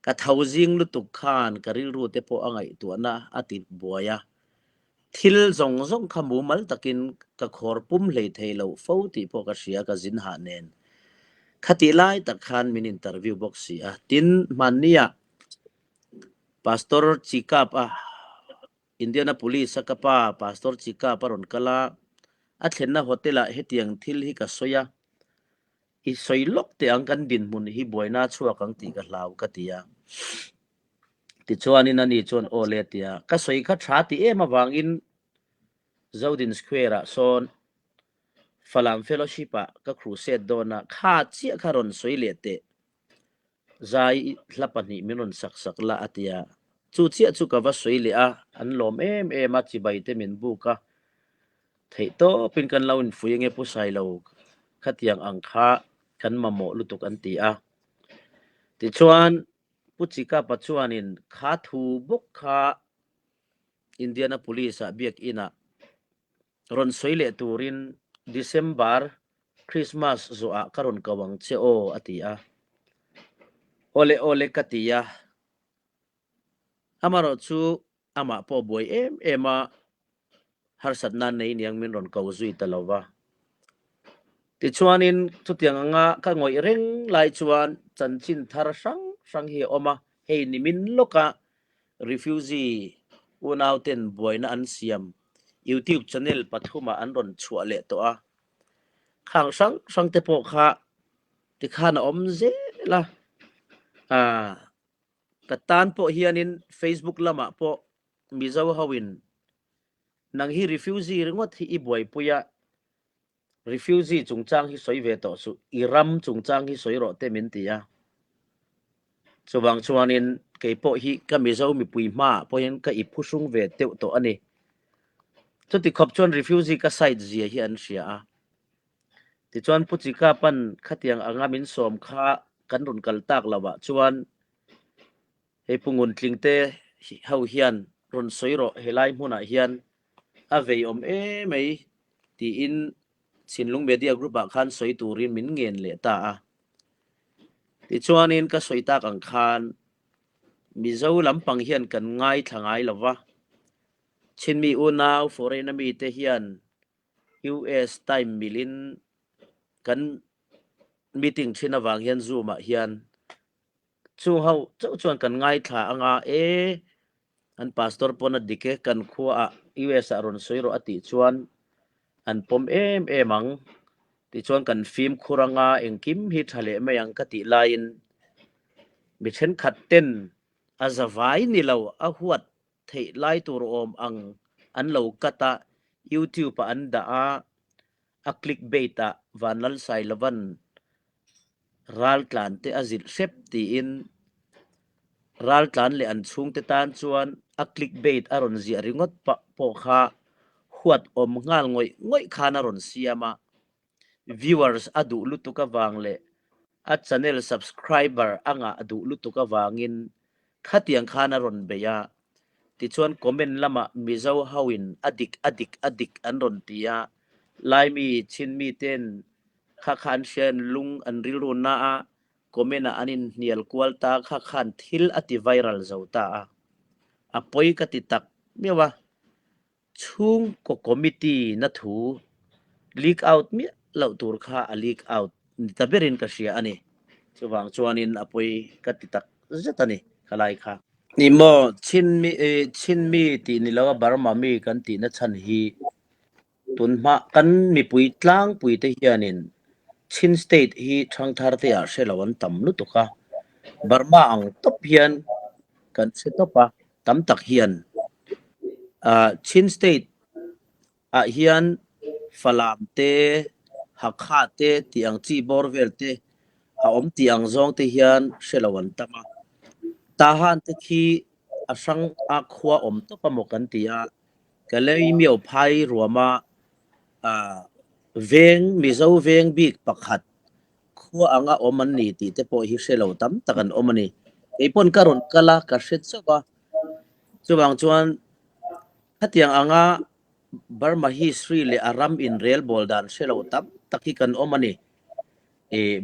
ka thauzing lutuk khan karil ru te po angai tu na atin buaya thil zong zong khamu mal takin ka khor pum hlei theilo fo ti po ka sia ka zin ha nen khati lai tak khan min interview box si a tin mania pastor chikap Indiana police sakapa pastor chikap ron kala a thlenna hotela hetiang thil hi ka soya i soilok te ang kan din mun hi boina chuak ang ti ka hlaw ka tia ti chuanin ani chon ole tia ka soi kha tha ti ema wangin Zodin Square son Falam Fellowship ka crusade dona kha chi kharon soile te zai hlapani minon sak la atia chu chi chu ka va soile a an lom em a chi bai te min buka thei to pin kan laun fuinge pu sai lo khatiang ang kha kan mamo lutuk an ti a ti chuan puchika pachuanin kha thu bok kha Indiana police biak ina ron soile turin December Christmas zo a karon kawang che o atia ole katia amaro chu ama po boy ema harsat nan nei niang min ron kaw zui talawa ti chuanin chutiang anga ka ngoi reng lai chuan chanchin thar sang hi oma hei nimin loka refugee unauten boyna an siam YouTube channel pathuma an ron chua le to a khang sang te po kha ti khana omze la katan po hianin Facebook lama po mizaw hawin nang hi refugee ringot hi iboy puya refugee chungchang hi soi ve to su iram chungchang hi soi ro te min tia chuwang chuanin kei po hi ka mizaw mi pui ma po hian ka ipusung ve teu to ani chuti khop chuan refugee ka site zia hi an sia a ti chuan puchika pan khatiang anga min som kha kan run kal tak lawa chuan hei pungun tlingte hau hian ron soiro helai hmuna hian avei mei ti in Chinlung Media Group khan soi turin min ngen le ta a ti chuanin ka soi tak ang khan mizo lampang hian kan ngai thangai lawa chinmi unaw foreign mi te hian US time milin kan meeting thina wang hian Zoom hian chu hau chuan kan ngai tha anga an pastor pona dike kan khua US ron soiro ati chuan an pom emang ti chuan kan film khuranga engkim hi thale mayang kati lain mi then khatten azawai ni lo a huat thei lai tur om ang an lo kata YouTube pa anda a clickbait vanal sai lawan ral tlan te azil sep ti in ral tlan le an chung te tan chuan a clickbait aron zia ringot pa po kha huat om ngal ngoi khana ron siama viewers adu lutuka wangle at channel subscriber anga adu lutuka wangin khatiang khana ron beya ti chuan comment lama mizo hawin adik an ron tia lai mi chin mi ten kha khan shen lung an rilun na comment anin nial kwalta kha khan thil ati viral zauta apoi ka titak mewa chung ko committee na thu leak out mi lau tur kha a leak out taberin ka sia ani chuwang chuanin apoi ka titak zatani khalai kha ni mo chin mi ti ni lawa barma mi kan ti na chan hi tunma kan mi pui tlang pui te hianin chin state hi thangthar te a shelawan tam nu to ka barma ang top hian kan se topa tam tak hian chin state hian falam te hakha te tiang chi borvel te om tiang zong te hian shelawan tama tahan te khi asang akhwa om to pamokan tia kalei miau phai ruama veng mizo veng bik pakhat khwa anga oman ni ti te po hi shelo tam takan omani eipon karon kala ka shet soba chuwang chuan hatiang anga Burma history le aram in real boldan shelo tam takikan omani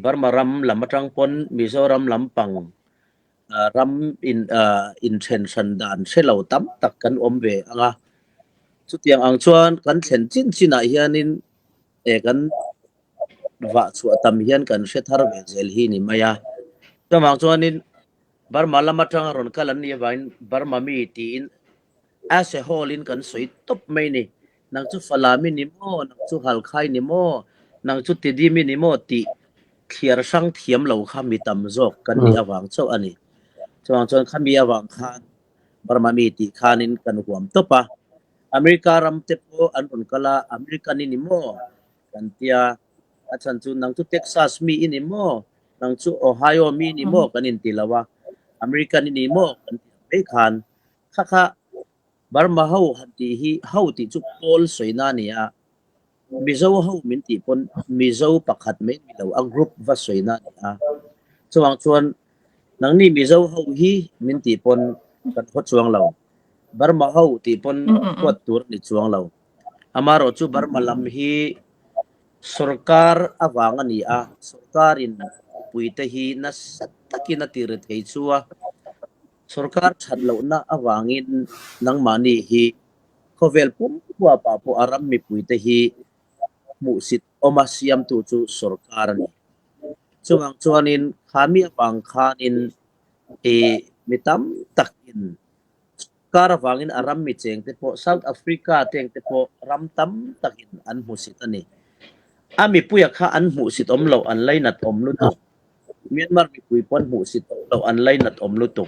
Burma ram lamatang pon Mizoram lampang ram intention dan shelo tam takkan omve anga chutiang ang chuan kan thlen chin china hianin kan wa chu atam hian kan shethar ve zel hi ni maya chuwang chuanin Burma lamatang ron kalan ni vain Burma mi ti in as a whole in kan soi top mai ni nang chu falami ni mo nang chu halkhai ni mo nang chu tidimi ni mo ti thiar sang thiam lo kha mi tam jok kan ni awang chaw ani chuwang chuan khami awang khan Burma mi ti khanin kan huam topa America ram te po an on kala American ni mo kan tia achan chu nang chu Texas mi ni mo nang chu Ohio mi ni mo kanin tilawa American ni mo kan pe khan kha Burma ho hanti hi ho ti chu pol soina nia mizo ho min ti pon mizo pakhat me milo a group va soina nia chuwang chuan nang ni mizo ho hi min ti pon kan ho chuang lo Burma ho ti pon kwat tur ni chuang lo amaro chu Burma lam hi sarkar awang ani sarkarin puite hi na satakina tiret hei chuwa sarkar chatlo na awangin nang mani hi khovel pum wa pa po aram mi puite hi musit omasiam tu chu sarkar ni chuwang chuanin khami awang khanin mitam takin karawangin aram mi cheng te po South Africa teng te po ram tam takin an musit ani ami puya kha an musit omlo an lainat omlu tu Myanmar mi pui pon musit omlo an lainat omlu tu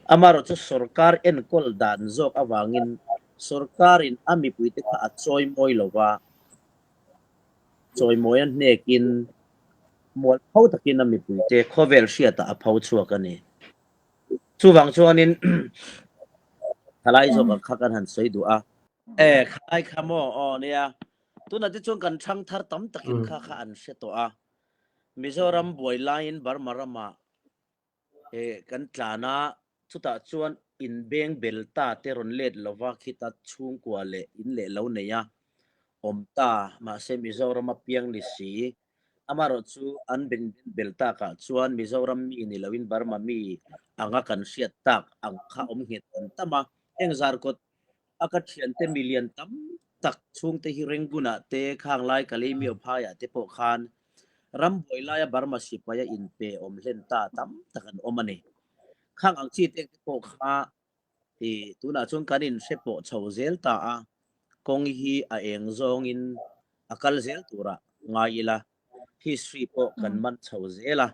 amaro chu sarkar en kol dan zok awangin sarkarin ami puite kha achoi moi lowa choi moi an nekin mol phau takin ami puite khovel hriata a phau chuak ani chuwang chuanin thalai zok khakan han soi du khalai khamo nia tuna ti chung kan thang thar tam takin kha an seto Mizoram boilain Burma rama kan tlana chuta chuan in beng belta teron let lova khita chung kwale in le lo neya omta ma se Mizoram apiang ni si amaro chu an beng belta ka chuan Mizoram mi ni lawin Burma mi anga kan siat tak ang kha om het an tama eng zarkot aka thian te million tam tak chung te hi rengguna te khang lai kali mi phaya te po khan ram boilaya Burma sipaya in pe om len ta tam takan omani khang ang chi te po kha tuna chung kanin sepo chhozel ta kong hi a eng zong in akal zel tura ngaila history po kan man chhozela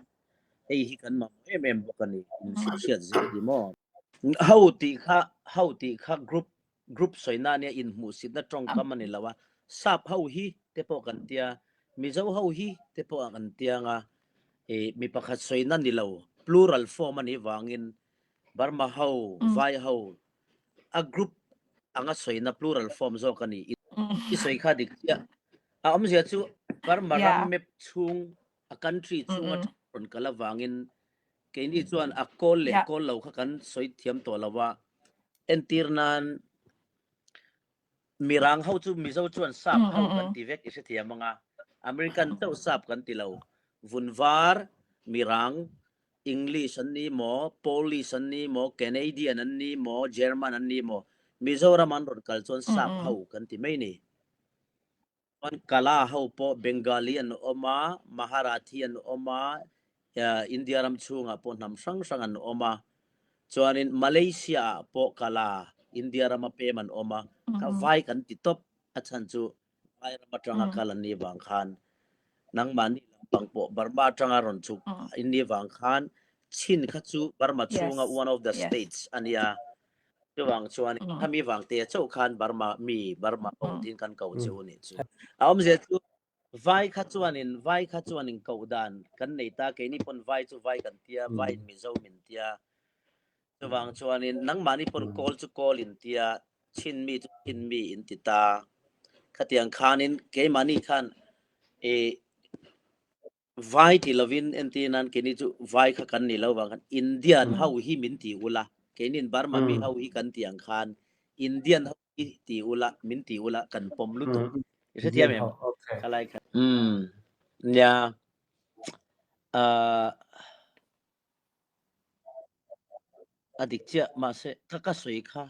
hi kan ma bokani in siat zel di mo how ti kha group group soina ne in mu sit na trong ka man lawa sap hau hi te po kan tia mi zo hau hi te po kan tia nga mi pakhat soina ni lo plural form ani wangin barma hau vai hau a group anga soina plural form zo kani i soi kha dik tia a om zia chu barma ram map chung a country chung a thon kala wangin ke ni chuan a kol le kol lo kha kan soi thiam to lawa entirnan mirang hau chu mi zo chuan sap hau kan ti vek ise thiam manga American to sap kan ti lo vunwar mirang English an ni mo Polish an ni mo Canadian an ni mo German an ni mo Mizoram an ron kal chuan sap hau kan ti mai ni on kala hau po Bengali an oma Marathi an oma India ram chunga po nam sang sang an oma chuanin Malaysia po kala India ram pe man oma ka vai kan ti top achan chu vai ram atanga kalan ni wang khan nang mani lampang po Burma atanga ron chu inni wang khan chin kha chu Burma chunga one of the states ania chuwang chuan khami wang te chau khan Burma mi Burma ong tin kan kau chu ni chu aom je chu vai kha chuanin kau dan kan nei ta ke ni pon vai chu vai kan tia vai mi zo min tia chuwang chuanin nang mani pon call chu call in tia chin mi in tita khatiang khanin ke mani khan vai ti lovin entinan ke ni chu vai kha kan ni lo wang Indian hau hi min ti ula kenin Burma mi hau hi kan tiang khan Indian hau hi ti ula min ti ula kan pom lu tu ise tia mem kalai kha nya adik chia ma se ka soi kha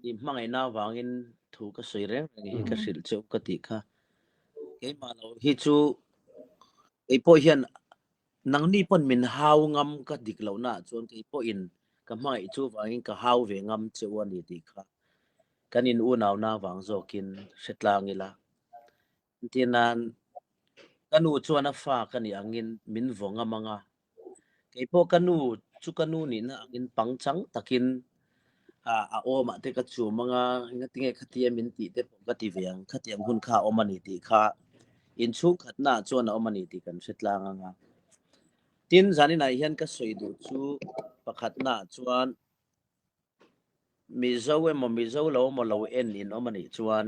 i mangai na wangin thu ka soi reng ngi ka sil cheu ka ti kha ke ma lo hi chu ei po hian nang ni pon min hau ngam ka dik lo na chuan ke po in ka mai chu wangin ka hau ve ngam cheu ani ti kha kanin u naw na wang zokin setlang ila tinan kanu chuan a fa kani angin min vonga manga ke po kanu chu kanu ni na angin pangchang takin a oma te ka chu manga ngatinge khatia min ti te ka ti veang khatiam hun kha omani ti kha in chu khatna chuan omani ti kan setlang anga tin zani na hian ka soidu chu pakhatna chuan mizo lo mo lo en in omani chuan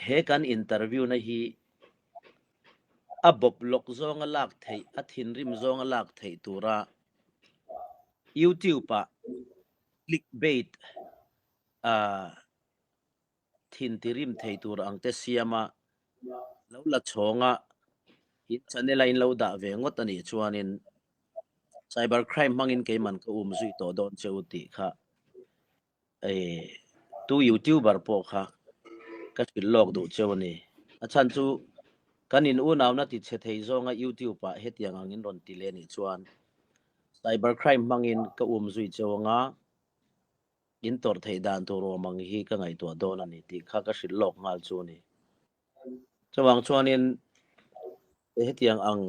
he kan interview na hi a bob lok zonga lak thei a thin rim zonga lak thei tura YouTube pa clickbait thin tirim thei tur ang te siama lo la chonga in channel line lo da ve ngot ani chuanin cyber crime mangin ke man ka zui to don cheuti kha tu YouTuber po kha ka sil log du chewni achan chu kanin u naw na ti che thei zonga YouTube pa hetiang angin ron ti le ni chuan cyber crime mangin ka zui chewanga in tor thei dan to ro mang hi ka ngai to don ani ti kha ka sil log ngal chu ni chawang chuanin hetiang ang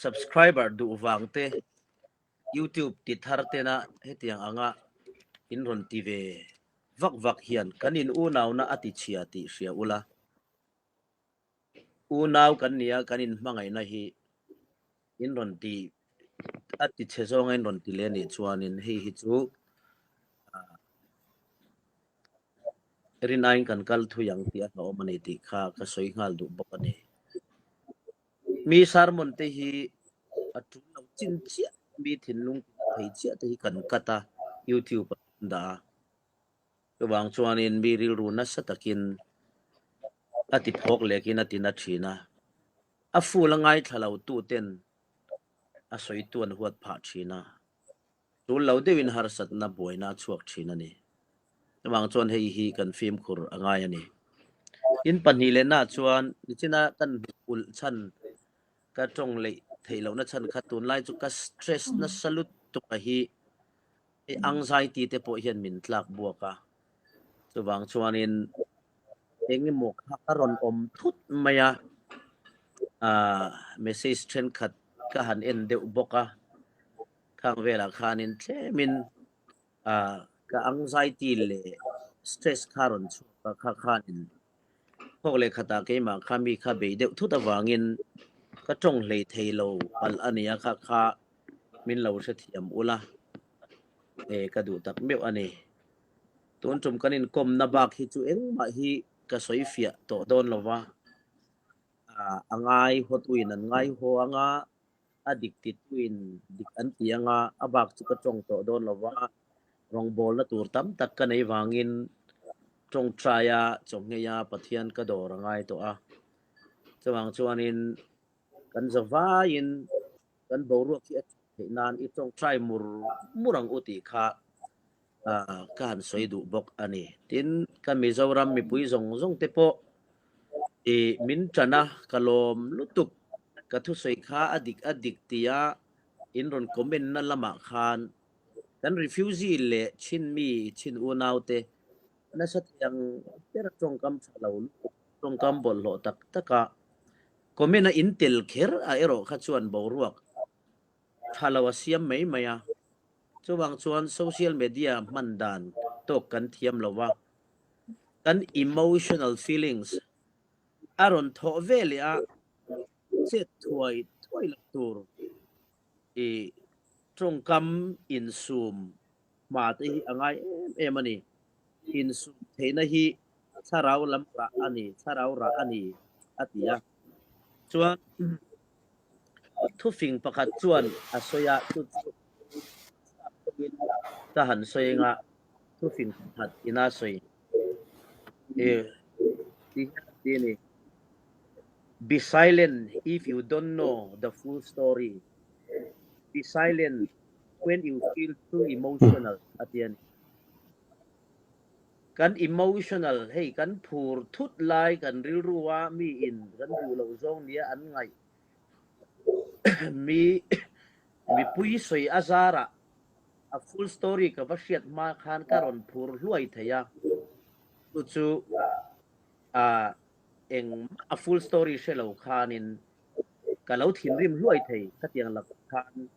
subscriber du wangte YouTube ti tharte na hetiang anga in ron ti ve vak hian kanin u naw na ati chia ti sia ula u naw kan nia kanin mangai na hi in ron ti ati chezong in ron ti le ni chuanin hi chu rinain kan kal thu yang ti a omani ti kha ka soi ngal du bokani mi sarmon te hi atu lo chin chia mi thin lung thei chia te hi kan kata YouTube da wang chuanin mi ril ru na satakin ati phok lekin ati na thina a fu langai thalo tu ten a soi tuan huat pha thina tu lo dewin har sat na boina chuak thina ni wang chuan hei hi kan film khur angai ani in pani le na chuan nichina kan ul chan ka tong le theilo na chan khatun lai chu ka stress na salut tu ka hi anxiety te po hian min tlak buaka chuwang chuanin engi mok hakaron om thut maya message chen khat ka han en de boka ข้างเวลาคานินเทมินka anxiety le stress karon chu ka khanin phok le khata ke ma khami kha be de thu ta wangin ka tong hlei theilo pal ania kha min lo se thiam ula ka du tak meu ani ton chum kanin kom na bak hi chu eng ma hi ka soifia to don lova angai hot uin an ngai ho anga addicted twin dik an tianga abak chu ka tong to don lova rong bol na tur tam tak ka nei wangin tong traya chong ngeya pathian ka dor ngai to a chawang chuanin kan zawa in kan boru ki nan I tong try murang uti kha kan soidu bok ani tin kan Mizoram mi pui zong te po min chana kalom lutuk ka thu soi kha adik tia in ron comment na lama khan kan refugee le chin unaute na sa yang pera tong kam chalo tong kam bol lo tak taka comment na intel kher a ero kha chuan boruak thalawa siam mai maya chuwang chuan social media mandan to kan thiam lowa kan emotional feelings aron tho vele a che thoi la tur trong kam in sum ma te hi angai emani in sum theina hi charau lam ra ani charau ra ani atia chuan thu fing pakhat chuan asoya tu ta han soinga thu fing pakhat ina soi ni be silent if you don't know the full story be silent when you feel too emotional at the end kan emotional hey kan phur thut lai kan rilruwa mi in kan du lo zong nia an ngai mi pui soi azara a full story ka bashiat ma khan karon phur hluai theya tu chu eng a full story shelo khanin kalau thin rim hluai thei ka tiang lak khan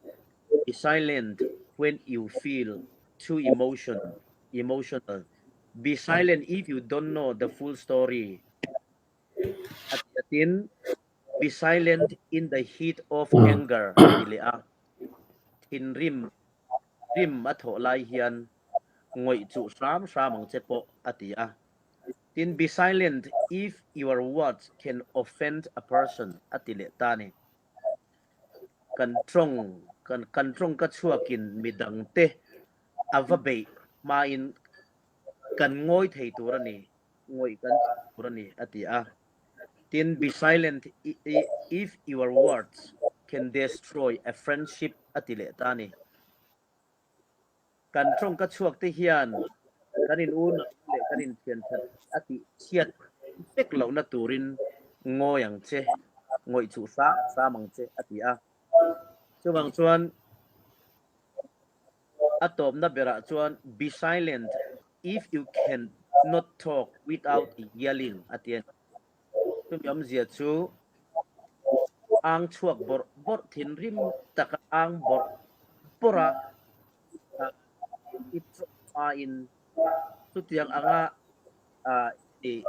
be silent when you feel too emotional be silent if you don't know the full story at yatin be silent in the heat of anger dilea thin rim atho lai hian ngoi chu sam ang chepo atia tin be silent if your words can offend a person atile tani kan trong ka chuakin midang te avabe ma in kan ngoi thei turani ngoi kan turani atia tin be silent if your words can destroy a friendship atile tani kan trong ka chuak te hian kanin un le kanin thian that ati chiat pek lo na turin ngoyang che ngoi chu sa mang che atia chuwang chuan atom na bera chuan be silent if you can not talk without yelling atien tum zia chu ang chuak bor thin rim taka ang bor pora in tutiang anga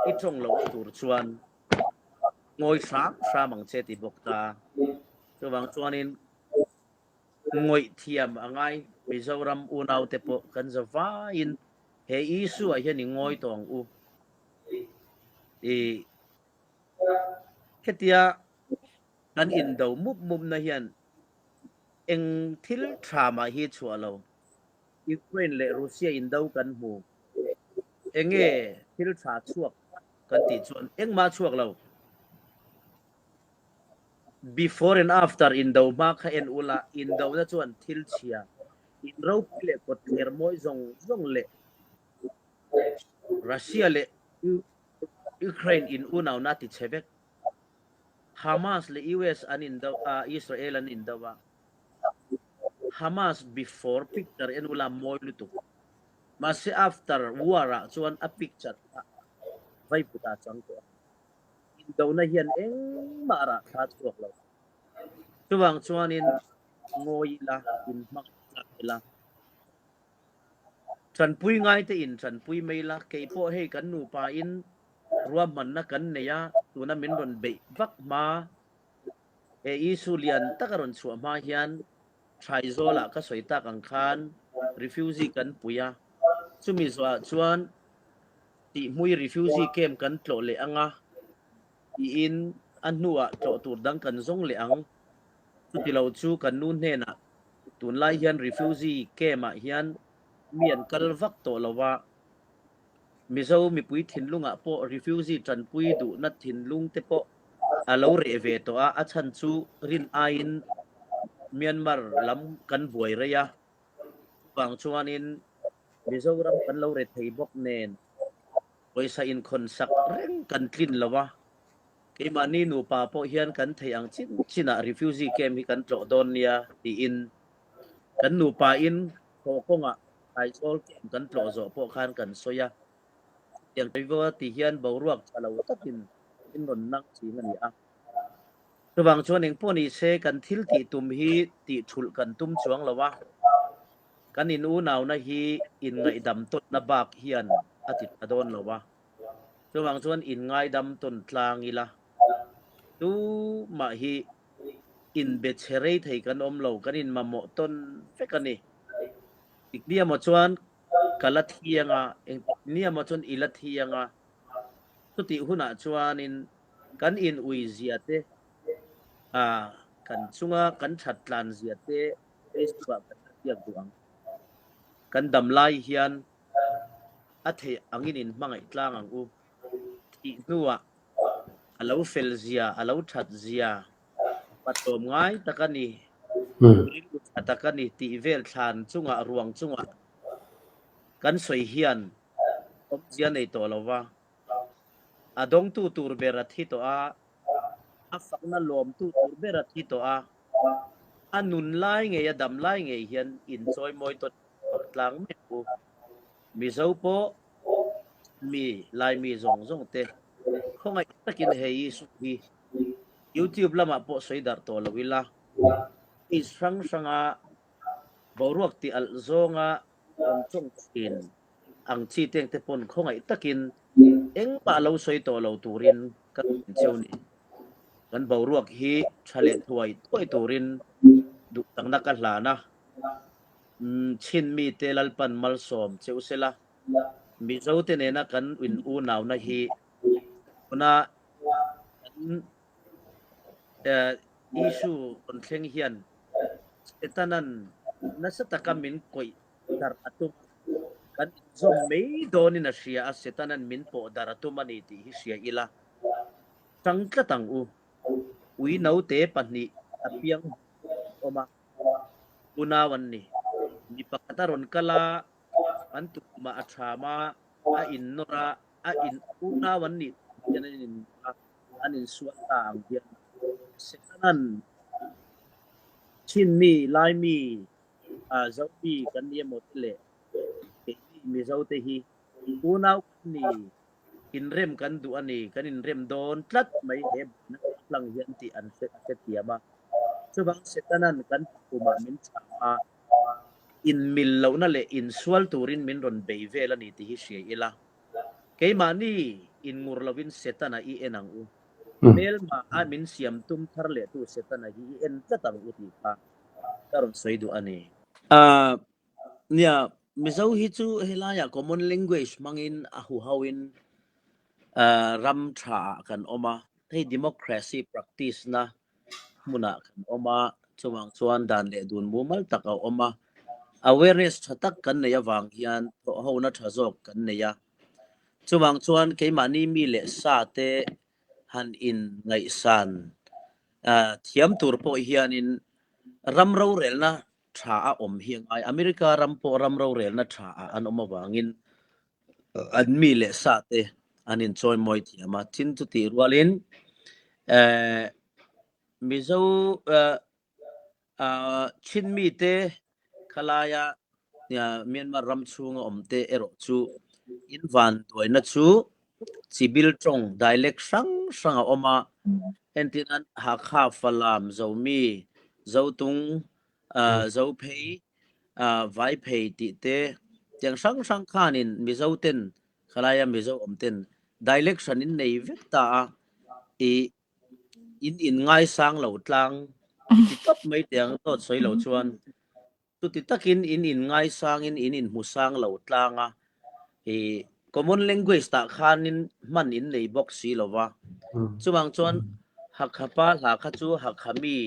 itong lo tur chuan ngoi sa mang che ti bokta chuwang chuanin ngoi thiam angai Mizoram unaw te po kan zawa in he isu a hian ngoi tong u ketia kan in do mum na hian eng thil thama hi chualo Ukraine le Russia in do kan mu enge thil tha chuak kan ti chuan eng ma chuak lo before and after in do ma kha en ula in do na chuan thil chia in ro le ko ther moi zong le Russia le Ukraine in unaw na ti chebek Hamas le US an in do Israel an in dawa Hamas before picture en ula moi lutu mas after wara chuan a picture vai puta chang ko in do na hian eng mara kha chuak lo chuwang chuanin ngoi la in mak la tran pui ngai te in tran pui mai la ke po he kan nu pa in ruam man na kan ne ya tu na min ron be vak ma e isu lian takaron chu ma hian thaizola ka soita kang khan refugee kan puya chumi zwa chuan ti mui refugee kem kan tlo le anga i in anua tlo tur dang kan zong le ang chu ti lo chu kan nu hne na tun lai hian refugee kema hian mian kal vak to lawa mizo mi pui thinlunga po refugee tran pui du na thinlung te po alo re ve to a chan chu rin ain Myanmar lam kan buai reya wang chuanin mizoram kan lo re thei bok nen poisa in khonsak reng kan tlin lawa ke mani nu pa po hian kan thei ang chin china refugee camp hi kan tlo don nia ti in kan nu pa in ko konga ai sol kem kan tlo zo po khan kan soya yang riwa ti hian boruak chalo takin in ron nak chi ngani a Tawang chuan eng pawni se kan thil ti tum hi ti thul kan tum chuang lawa kan in u naw na hi in ngai dam tot na bak hian atit adon lawa Tawang chuan in ngai dam ton tlang ila tu ma hi in be cherei thei kan om lo kan in mamo ton fekani iknia mo chuan kalathianga eng nia mo chuan ilathianga tuti huna chuan in kan in ui ziate kan chunga kan thatlan ziate Facebook kan tiak duang kan damlai hian athe angin in mangai tlang ang u ti nuwa alo fel zia alo that zia patom ngai takani ringu takani ti vel than chunga ruang chunga kan soi hian om zia nei to lawa adong tu tur berat hi to a fakna lom tu tur berat hi to anun lai nge ya dam lai nge hian in choi moi to tlang me pu mi zo po mi lai mi zong zong te khongai takin hei su hi YouTube lama po soidar to lawila is sang sanga boruak ti al zonga on chong in ang chi teng te pon khongai takin eng pa lo soi to lo turin kan cheu ni kan boruak hi thale thuai toi turin du tang na ka hlana chin mi te lalpan mal som cheu sela mi zo te ne na kan win u naw na hi una issue on thleng hian etanan nasataka min koi dar atum kan zom mei donin a hria a setanan min po dar atum ani ti hi hria ila tangtlatang u ui nau te pahni apiang oma unawan ni mi pakataron kala antu ma athama a innora a in unawan ni yanin anin suata ang hian setanan chin mi lai mi zopi kan ni motle mi zote hi unaw ni in rem kan du ani kan in rem don tlat mai he lang hian ti an se tiama chubang setanan kan kuma min chama in mil lo na le in swal turin min ron bei vela ni ti hi hria ila keimani in ngur lovin setana I enang u mel ma amin siam tum thar le tu setana hi en tatang uti pa karon soidu ani nia mizo hi chu helaya common language mangin ahu hawin ram tha kan oma hei democracy practice na muna kan oma chuwang chuan dan le dun mumal taka oma awareness thatak kan ne yawang hian to ho na thazok kan ne ya chuwang chuan keimani mi le sa te han in ngai san thiam tur po hian in ramro rel na tha a om hiang ai America rampo ramro rel na tha an oma wangin an mi le sa te anin choi moi thiama chin tu ti rualin mizo chin mi te khalaya ya Myanmar ram chunga omte ero chu in van toina chu chibil tong dialect sang oma entinan ha kha falam zomi zotung zophei vai phei ti te tiang sang khanin mizoten khalaya mizo omten direction in nei vekta e in ngai sang lo tlang ti top mai tiang to soi lo chuan tu ti takin in ngai sang in musang lo tlanga e common language ta khanin man in nei box si lowa chuwang chuan hakhapa la kha chu hakhami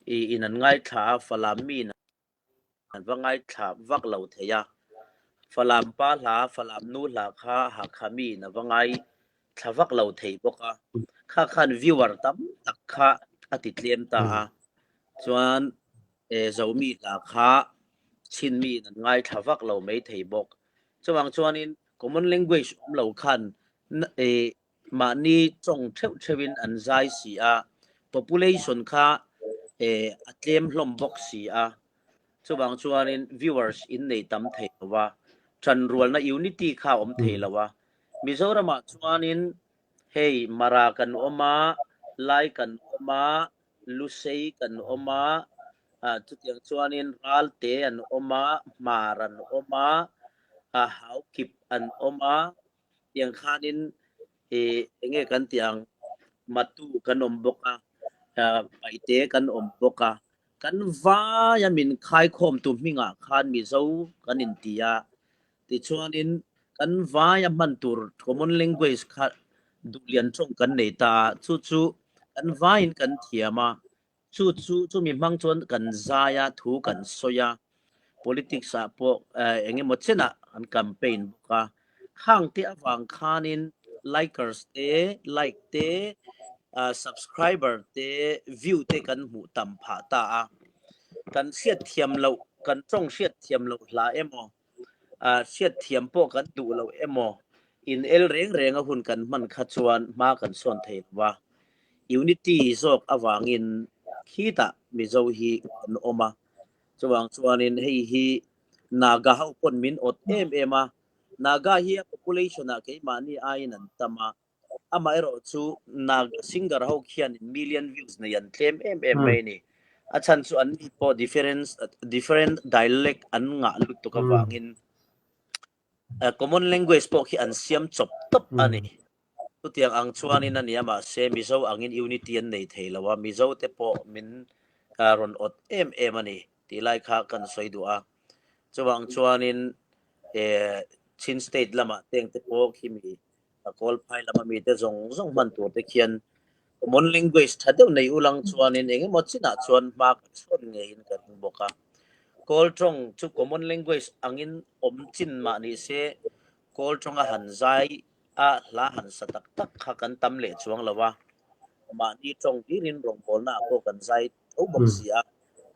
in an ngai tha falami na an wangai tha wak lo theya falam pa la falam nu la kha hakhami na wangai thlawak lo thei boka kha khan viewer tam tak kha atitlem ta chuan zomi la kha chin mi nan ngai thlawak lo mai thei bok chuwang chuanin common language lo khan ma ni chong thewin an zai si a population kha atlem hlom bok si a chuwang chuanin viewers in nei tam thei wa tran rual na unity kha om thei lawa Mizoram chuanin hey mara kan oma lai kan oma lusei kan oma chutiang chuanin ralte an oma maran oma haukip an oma tiang khanin enge kan tiang matu kan omboka paite kan omboka kan va yamin khai khom tu minga khan mizo kan intia ti chuanin kan va ya man tur common language kha dulian chong kan nei ta chu kan va in kan thiama chu mi mang chuan kan zaya thu kan soya politics a po enge mo chena an campaign ka khang ti awang khanin likers te like te subscriber te view te kan mu tam pha ta kan siat thiam lo kan chong siat thiam lo la emo siat thiam po kan du lo emo in el reng a hun kan man kha chuan ma kan son thei wa unity zok awangin khita mizo hi kan oma chuwang chuanin hi naga hau pon min ot ema naga hi population a ke mani ain an tama ama ero chu naga singer hau khian million views na yan claim mai ni achan chu an po different dialect an nga lut to ka wangin common language po khi an siam chop top ani tu tiang ang chuanin an yama se mizo angin unity an nei theilawa mizo te po min ron ot ani ti lai kha kan soidu a chuwang chuanin chin state lama teng te po khi mi kol phai lama mi te zong man tur te khian common language thadeu nei ulang chuanin enge mo china chuan ma chon nge in kan boka kol trong chu common language angin om chin ma ni se kol trong a han zai a la han satak tak kha kan tam le chuang lawa ma ni trong irin rong kol na ko kan zai au bok sia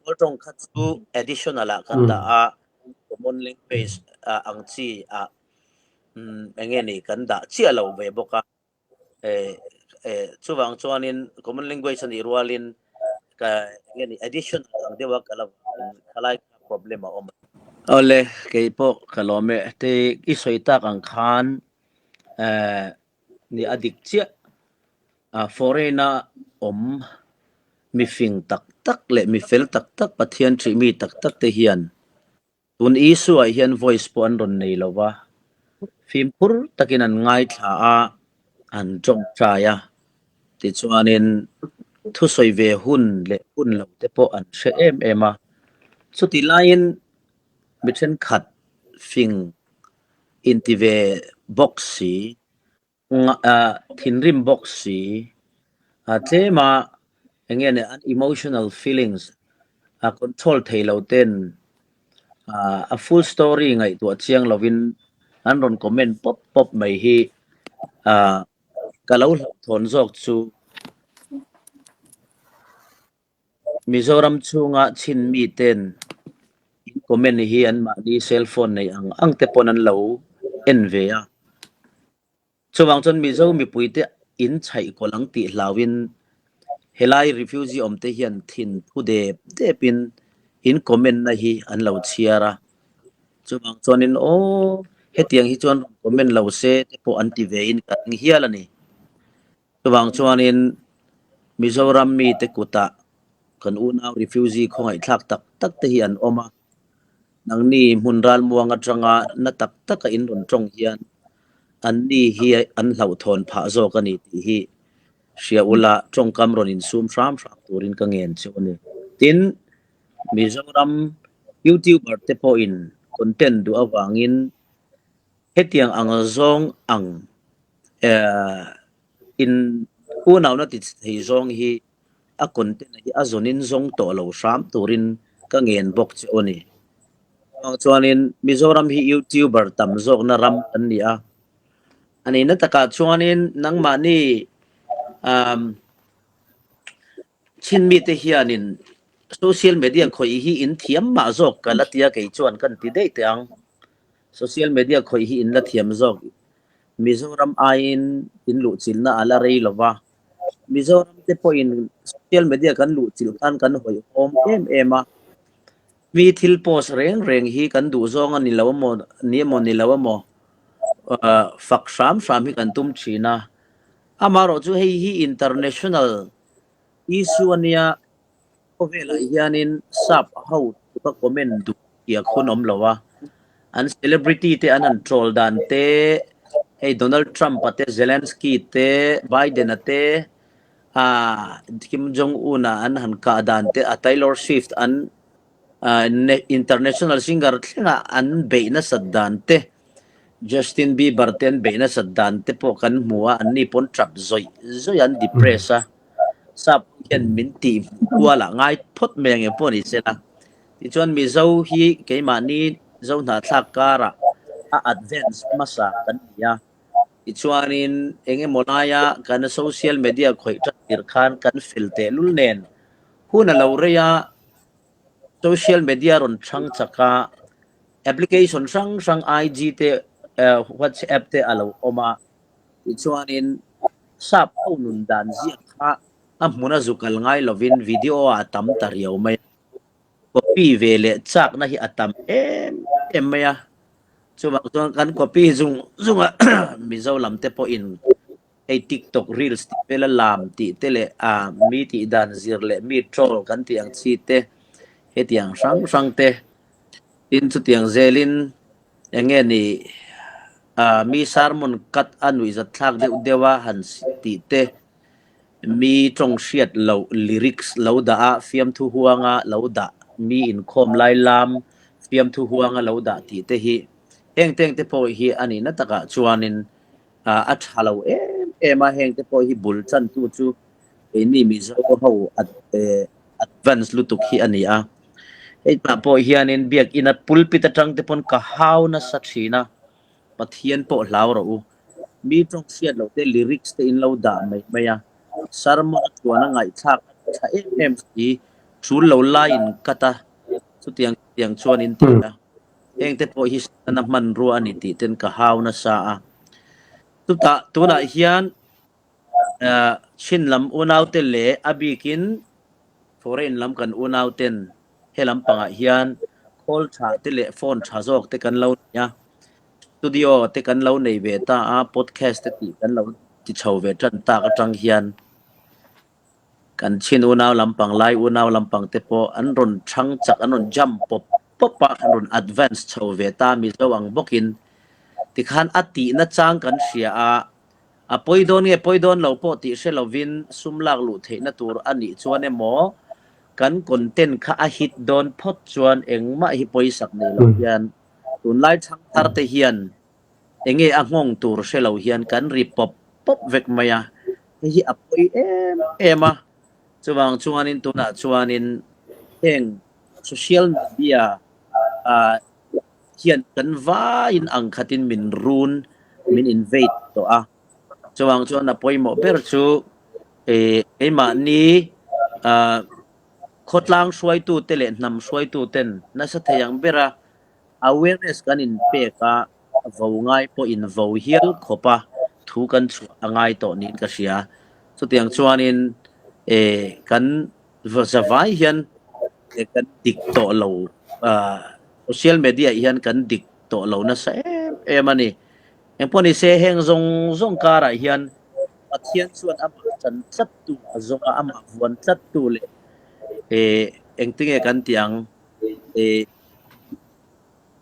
kol trong kha chu additional a kan da a common language ang chi a enge ni kan da chia lo ve boka chuwang chuanin common language an irwalin ka ngeni additional ang dewa kala khalai problem a om ole kay po kalome te isoita kang khan ni adik chia foreigner om mi fing tak le mi fel tak pathian tri mi tak te hian tun isu a hian voice po an ron nei lowa film pur takin an ngai tha a an jong chaya ti chuanin thu soi ve hun lo te po an she ema chu ti lain mi then khat fing intive boxi thinrim boxi tema engene an emotional feelings control thailo ten a full story ngai tu chiang lovin an ron comment pop mai hi kalau thon jok chu Mizoram chunga chin mi ten comment hi an ma ni cell phone nei ang te pon an lo enve a chuwang chon mizo mi puite in chai ko lang ti hlawin helai refugee omte hian thin phude te pin in comment na hi an lo chiara chuwang chonin hetiang hi chon comment lo se te po anti ve in kan hialani chuwang chuanin Mizoram mi te kuta kan unaw refugee khongai thlak tak te hi an oma nang ni munral muang atanga na tak tak in ron tong hian an ni hi an hlau thon pha zo ka ni ti hi sia ula tong kam ron in sum ram turin ka ngen chu ni tin Mizoram YouTuber te po in content du awangin hetiang angazong ang in unaw na ti thei zong hi a content hi azonin zong to lo ram turin ka ngen bok chu ni chuanin Mizoram hi YouTuber tam zok na ram an ni a ani na taka chuanin nang mani chinmi te hianin social media khoi hi in thiam ma zok kalatia ke chuan kan ti dei teang social media khoi hi in la thiam zok Mizoram ain in lu chil na ala rei lova Mizoram te po in social media kan lu chil kan hoi om ema mi thil post reng hi kan du zong ani lawmo ni lawmo fak sham hi kan tum china amaro chu hei hi international issue ania ovela hianin sap how ka comment du ya khonom lawa an celebrity te an troll dan te hey Donald Trump ate Zelensky te Biden ate Kim Jong Un an han ka dan te Taylor Swift an international singer nga an be na saddan te Justin Bieber ten be na saddan te po kan muwa an ni pon trap zoi an depressa sap ken minti wala ngai phot meng e pon isela ti chuan mi zo hi ke ma ni zo na thak kara a advance masa kan ya ti chuanin enge monaya kan social media khoi tir khan kan filte lul nen huna laureya social media ron thang chaka application sang IG te WhatsApp te alo oma ti chuanin sap nun dan zia kha amuna zukal ngai lovin video atam tariaw may copy vele chak na hi atam maya chuma kan copy zunga mizo lam te po in ay TikTok reels ti pela lam ti tele mi ti dan zirle mi troll kan ti ang chi te hetiang sang te tin chu tiang zelin enge ni mi sarmon kat anui za thak de dewa han ti te mi trong shiat lo lyrics lo da fiam thu huanga lo da mi in khom lai lam fiam thu huanga lo da ti te hi heng teng te po hi ani na taka chuanin a thalo ema heng te po hi bul chan tu chu ni mi zo ho advance lutuk hi ani a pa po hi anin biak in at pulpit atang te pon ka haw na sa thina pathian po law ro mi trong shiat lo te lyrics te in lo da mai maya sarma chuana ngai thak tha MC chul lo line kata chu tiang chuan in ti la eng te po hi na man ru ani ti ten ka haw na sa a tu na hian chin lam unaw te le abikin foreign lam kan unaw ten helam panga hian call tha te le phone tha jok te kan lo nya studio te kan lo nei ve ta podcast te ti kan lo ti chho ve tran ta ka tang hian kan chin unaw lampang lai unaw lampang te po an ron thang chak an ron jump pop pa an ron advance chho ve ta mi zawang bokin ti khan ati na chang kan sia a poidon lo po ti se lovin sumlak lu the na tur ani chuan emo kan content kha a hit don phot chuan engma hi poisak nei lo hian tun lai chang tar te hian enge a ngong tur se lo hian kan ri pop vek maya hi apoi ema chuanin tuna chuanin heng social media hian kan va in ang khatin min run min invade to chuan na poimo per chu ema ni khotlang suai tu tele nam suai tu ten na sa thayang bera awareness kan in pe ka vo ngai po in vo hial khopa thu kan chu angai to nin ka sia chu tiang chuanin kan zavai hian kan dik to lo social media hian kan dik to lo na sa emani en poni se heng zong kara hian pathian chuan ama chan chat tu zonga ama vuan chat tu le engtinge kan tiang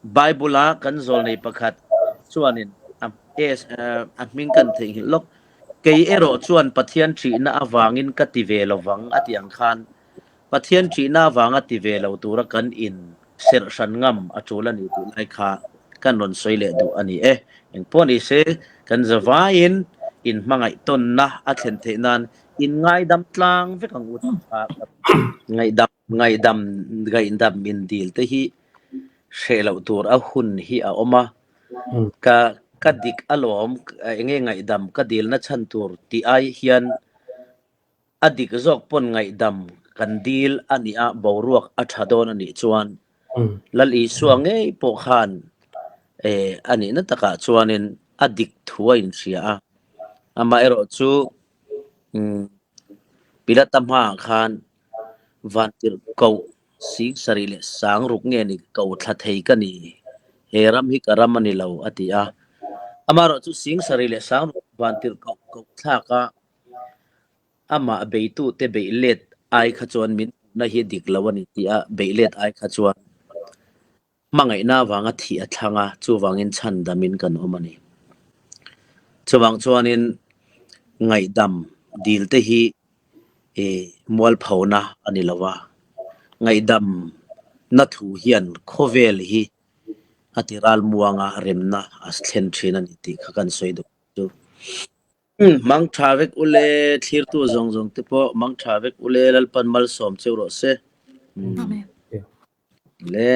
Bible kan zol nei pakhat chuanin ming kan thei hi lok kei ero chuan pathian thi na awangin ka ti ve lowang atiang khan pathian thi na awanga ti ve lo tura kan in ser san ngam achulani tu lai kha kan ron soile du ani eng poni se kan zawain in mangai ton na a thlen the nan in ngai dam tlang ve kang ut ngai dam min dil te hi shelo tur a hun hi a oma ka dik alom enge ngai dam ka dil na chan tur ti ai hian adik zok pon ngai dam kan dil ani a boruak a thadon ani chuan lali suange po khan ani na taka chuanin adik thuain sia ama ero chu pilatamha khan vantir ko sing sarile sang ruk nge ni ko thla thei ka ni heram hi karam ani lo atia amaro chu sing sarile sang vantir ko thla ka ama beitu te beilet ai kha chuan min na hi dik lawani tia beilet ai kha chuan mangai na wanga thi a thlanga chu wangin chan damin kan omani chuwang chuanin ngai dam dil te hi mual phona ani lawa ngai dam na thu hian khovel hi atiral muanga remna as thlen thina ni ti khakan soidu chu mang thavek ule thlir tu zong te po mang thavek ule lalpan mal som cheu ro se Amen. le